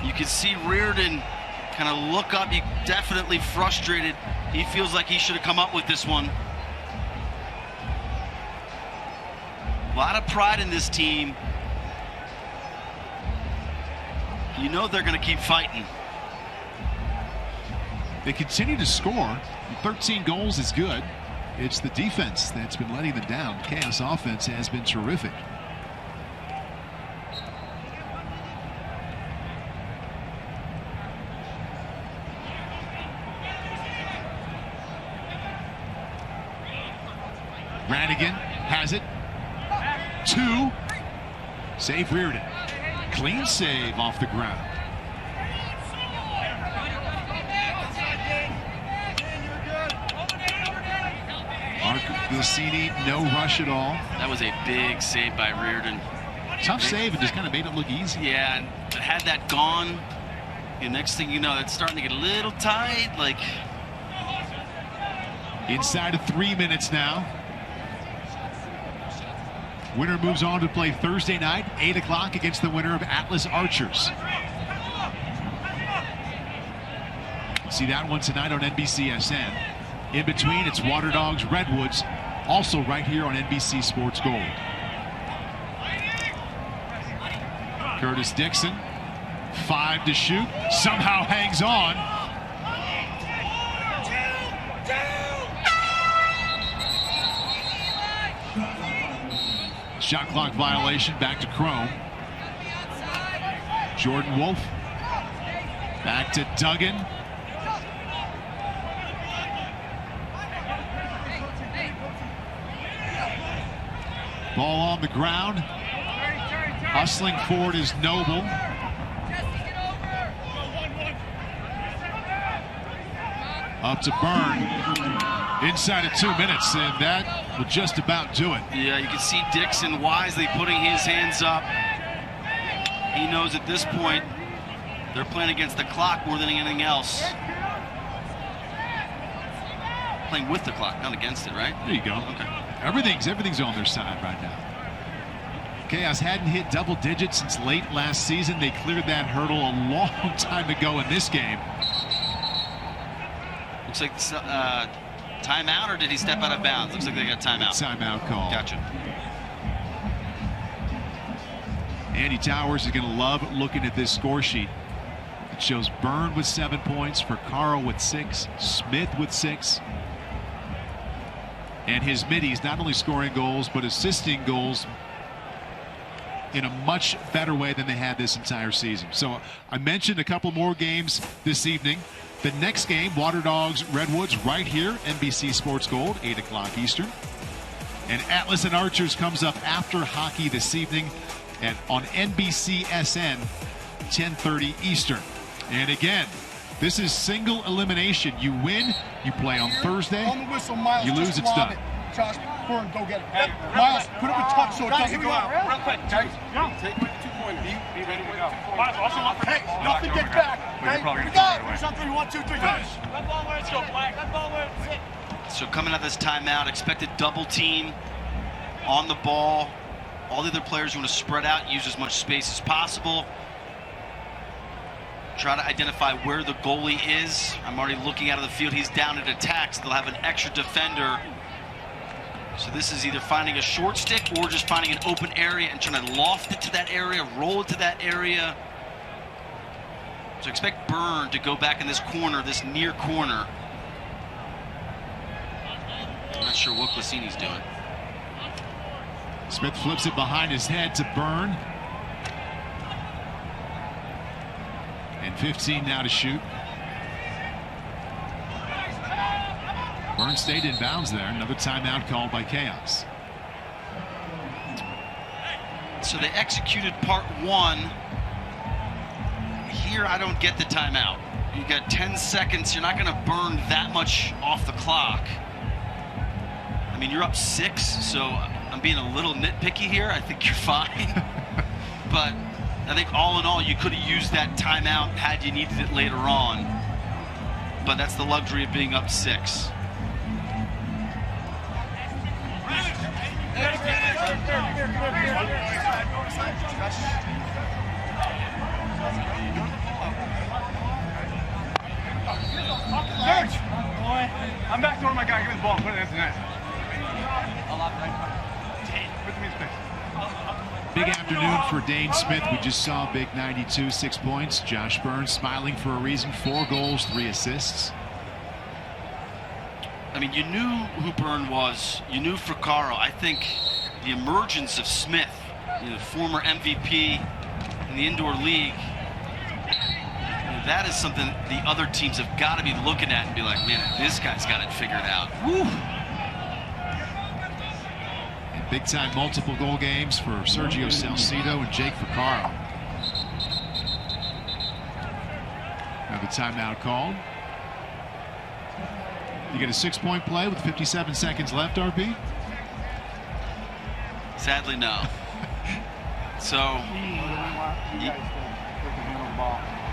Speaker 7: You can see Reardon kind of look up, he's definitely frustrated. He feels like he should have come up with this one. A lot of pride in this team. You know they're going to keep fighting.
Speaker 1: They continue to score. 13 goals is good. It's the defense that's been letting them down. Chaos offense has been terrific. Radigan has it. 2. Save Reardon. Clean save off the ground. Mark Glicini, no rush at all.
Speaker 7: That was a big save by Reardon.
Speaker 1: Tough save and just kind of made it look easy.
Speaker 7: Yeah, and had that gone, the next thing you know, it's starting to get a little tight. Like
Speaker 1: inside of 3 minutes now. Winner moves on to play Thursday night, 8 o'clock, against the winner of Atlas Archers. See that one tonight on NBCSN. In between, it's Water Dogs Redwoods, also right here on NBC Sports Gold. Curtis Dixon, 5 to shoot, somehow hangs on. Shot clock violation, back to Chrome. Jordan Wolf, back to Duggan. Ball on the ground. Hustling forward is Noble. Up to Byrne. Inside of 2 minutes, and that will just about do it.
Speaker 7: Yeah, you can see Dixon wisely putting his hands up. He knows at this point they're playing against the clock more than anything else. Playing with the clock, not against it, right?
Speaker 1: There you go.
Speaker 7: Okay.
Speaker 1: Everything's on their side right now. Chaos hadn't hit double digits since late last season. They cleared that hurdle a long time ago in this game.
Speaker 7: Looks like timeout, or did he step out of bounds? Looks like they got timeout.
Speaker 1: Timeout call.
Speaker 7: Gotcha.
Speaker 1: Andy Towers is going to love looking at this score sheet. It shows Byrne with 7 points, for Carl with 6, Smith with 6. And his middies not only scoring goals, but assisting goals in a much better way than they had this entire season. So I mentioned a couple more games this evening. The next game, Water Dogs Redwoods, right here, NBC Sports Gold, 8 o'clock Eastern. And Atlas and Archers comes up after hockey this evening and on NBCSN, 10:30 Eastern. And again, this is single elimination. You win, you play on Thursday.
Speaker 4: On the whistle, Miles.
Speaker 1: You lose, it's done.
Speaker 4: Josh, Byrne, go get it. Miles, put it in touch so it doesn't go out.
Speaker 6: Real quick, take 2-pointer. Be ready to go.
Speaker 4: Hey, nothing gets back. Hey, we got it. Something, 1, 2, 3, finish.
Speaker 6: Red ball where it's go, Black. Red ball where it's
Speaker 7: So coming out of this timeout, expected double team on the ball. All the other players want to spread out, use as much space as possible. Try to identify where the goalie is. I'm already looking out of the field. He's down at attack, so they'll have an extra defender. So this is either finding a short stick or just finding an open area and trying to loft it to that area, roll it to that area. So expect Byrne to go back in this corner, this near corner. I'm not sure what Glicini's doing.
Speaker 1: Smith flips it behind his head to Byrne. And 15 now to shoot. Burns stayed in bounds there. Another timeout called by Chaos.
Speaker 7: So they executed part one. Here I don't get the timeout. You got 10 seconds. You're not going to burn that much off the clock. I mean, you're up 6, so I'm being a little nitpicky here. I think you're fine. But I think all in all, you could have used that timeout had you needed it later on. But that's the luxury of being up 6.
Speaker 6: Search! I'm back to my guy. Give me the ball. Put it in the net.
Speaker 1: Big afternoon for Dane Smith. We just saw a big 92, 6 points. Josh Burns smiling for a reason. 4 goals, 3 assists.
Speaker 7: I mean, you knew who Byrne was. You knew Fracaro. I think the emergence of Smith, former MVP in the indoor league, that is something the other teams have got to be looking at and be like, man, this guy's got it figured out. Woo!
Speaker 1: And big-time multiple-goal games for Sergio Salcido and Jake Fracaro. Another timeout called. You get a 6-point play with 57 seconds left, RP?
Speaker 7: Sadly, no. So,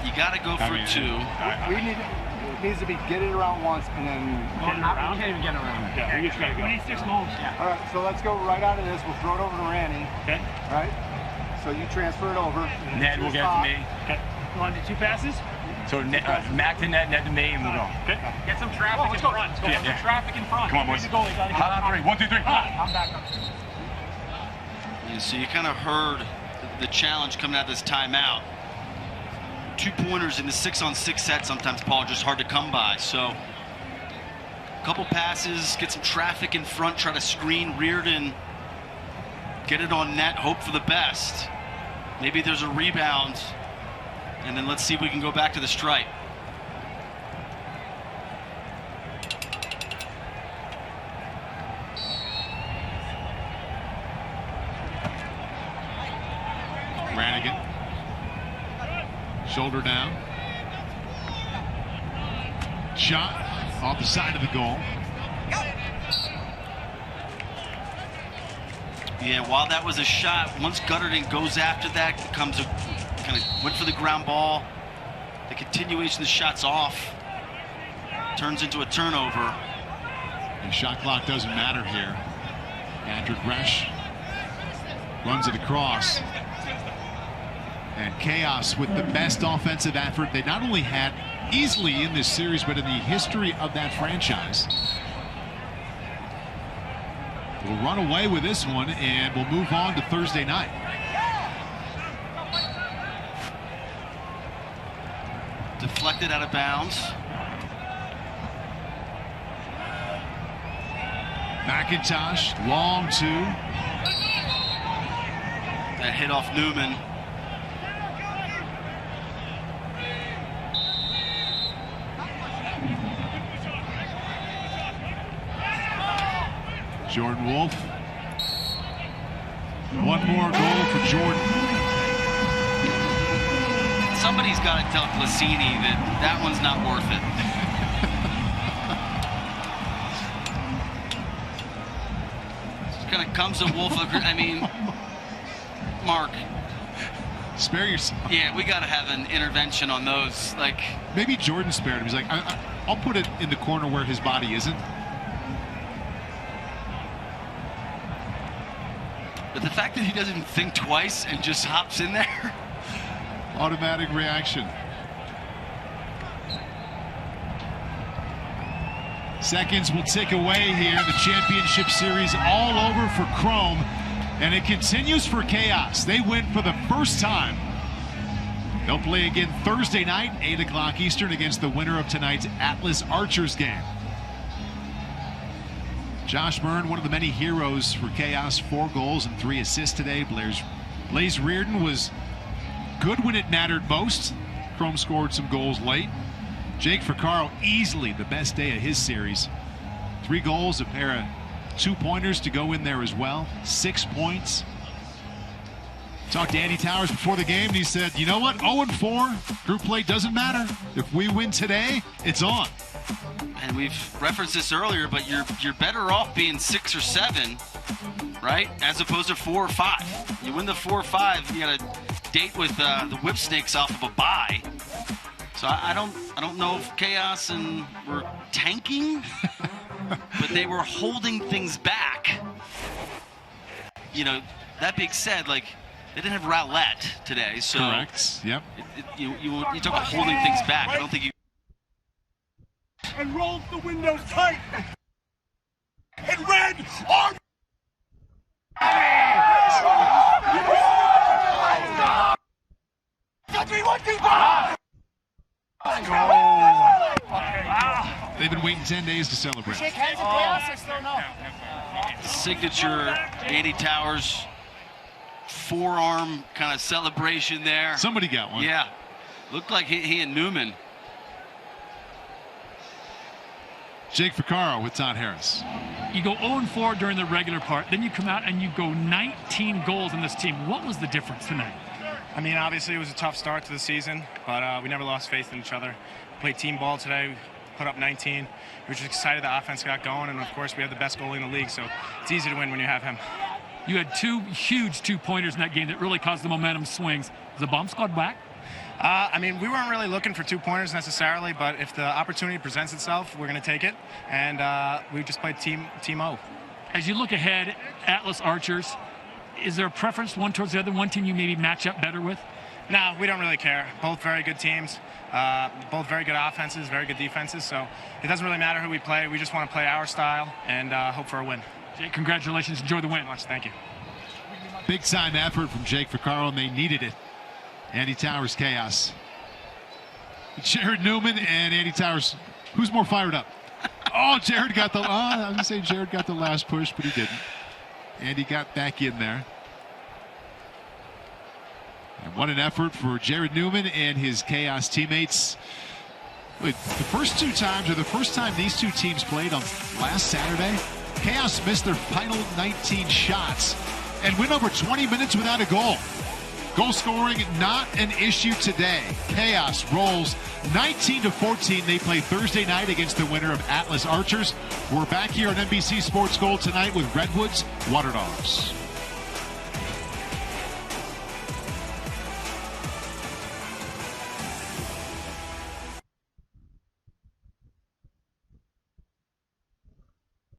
Speaker 7: you got to go for 2.
Speaker 6: Needs to be get it around once and then
Speaker 5: get it around.
Speaker 6: We can't even get around.
Speaker 5: Yeah, we just gotta go. We need 6 goals. Yeah.
Speaker 6: All right, so let's go right out of this. We'll throw it over to Randy. Okay. All right. So you transfer it over.
Speaker 5: Ned will get it to me. Okay. You want to do 2 passes? So Mac to Ned, Ned to me, and we'll go. Okay. Get some traffic in front. Let's go. Get some traffic in front. Come on, boys. Hot on 3. 1, 2, 3. I'm back up.
Speaker 7: Yeah, so you kind of heard the challenge coming out of this timeout. 2-pointers in the 6-on-6 set sometimes, Paul, just hard to come by. So a couple passes, get some traffic in front, try to screen Reardon, get it on net, hope for the best. Maybe there's a rebound, and then let's see if we can go back to the stripe.
Speaker 1: Brannigan. Shoulder down. Shot off the side of the goal.
Speaker 7: Yeah, while that was a shot, once Gutterton goes after that, it becomes a kind of went for the ground ball. The continuation of the shot's off. Turns into a turnover.
Speaker 1: And shot clock doesn't matter here. Andrew Gresh runs it across. And Chaos with the best offensive effort they not only had easily in this series, but in the history of that franchise. We'll run away with this one, and we'll move on to Thursday night.
Speaker 7: Deflected out of bounds.
Speaker 1: McIntosh, long 2.
Speaker 7: That hit off Newman.
Speaker 1: Jordan Wolf. One more goal for Jordan.
Speaker 7: Somebody's got to tell Glicini that one's not worth it. Just kind of comes to Wolf. I mean, Mark.
Speaker 1: Spare yourself.
Speaker 7: Yeah, we got to have an intervention on those. Like,
Speaker 1: maybe Jordan spared him. He's like, I'll put it in the corner where his body isn't.
Speaker 7: But the fact that he doesn't think twice and just hops in there.
Speaker 1: Automatic reaction. Seconds will tick away here. The championship series all over for Chrome. And it continues for Chaos. They win for the first time. They'll play again Thursday night, 8 o'clock Eastern, against the winner of tonight's Atlas Archers game. Josh Byrne, one of the many heroes for Chaos, 4 goals and 3 assists today. Blaze Reardon was good when it mattered most. Chrome scored some goals late. Jake Fracaro, easily the best day of his series. 3 goals, a pair of 2-pointers to go in there as well. 6 points. Talked to Andy Towers before the game, and he said, you know what? 0-4, group play doesn't matter. If we win today, it's on.
Speaker 7: And we've referenced this earlier, but you're better off being 6 or 7, right? As opposed to 4 or 5. You win the 4 or 5, you got a date with the Whip Snakes off of a bye. So I don't know if Chaos and were tanking, but they were holding things back. You know, that being said, like, they didn't have Rowlett today, so
Speaker 1: correct. Yep.
Speaker 7: You talk about holding things back. I don't think you.
Speaker 4: And rolls the windows tight. And red on.
Speaker 1: They've been waiting 10 days to celebrate.
Speaker 4: Shake hands with Chaos or still no?
Speaker 7: Signature Andy Towers forearm kind of celebration there.
Speaker 1: Somebody got one.
Speaker 7: Yeah. Looked like he and Newman.
Speaker 1: Jake Ficarro with Todd Harris.
Speaker 8: You go 0-4 during the regular part, then you come out and you go 19 goals in this team. What was the difference tonight?
Speaker 9: I mean, obviously it was a tough start to the season, but we never lost faith in each other. Played team ball today, put up 19. We were just excited the offense got going, and of course we have the best goalie in the league, so it's easy to win when you have him.
Speaker 8: You had 2 huge 2-pointers in that game that really caused the momentum swings. Is the bomb squad back?
Speaker 9: I mean, we weren't really looking for 2-pointers necessarily, but if the opportunity presents itself, we're going to take it, and we just played Team O.
Speaker 8: As you look ahead, Atlas Archers, is there a preference one towards the other, one team you maybe match up better with?
Speaker 9: No, we don't really care. Both very good teams, both very good offenses, very good defenses, so it doesn't really matter who we play. We just want to play our style and hope for a win.
Speaker 8: Jake, congratulations. Enjoy the win.
Speaker 9: Thank you.
Speaker 1: Big time effort from Jake Ficarro, and they needed it. Andy Towers, Chaos. Jared Newman and Andy Towers. Who's more fired up? Oh, Jared got the. I was gonna say Jared got the last push, but he didn't. Andy got back in there. And what an effort for Jared Newman and his Chaos teammates. Wait, the first 2 times, or the first time these 2 teams played on last Saturday, Chaos missed their final 19 shots and went over 20 minutes without a goal. Goal scoring not an issue today. Chaos rolls 19-14. They play Thursday night against the winner of Atlas Archers. We're back here on NBC Sports Gold tonight with Redwoods Water Dogs.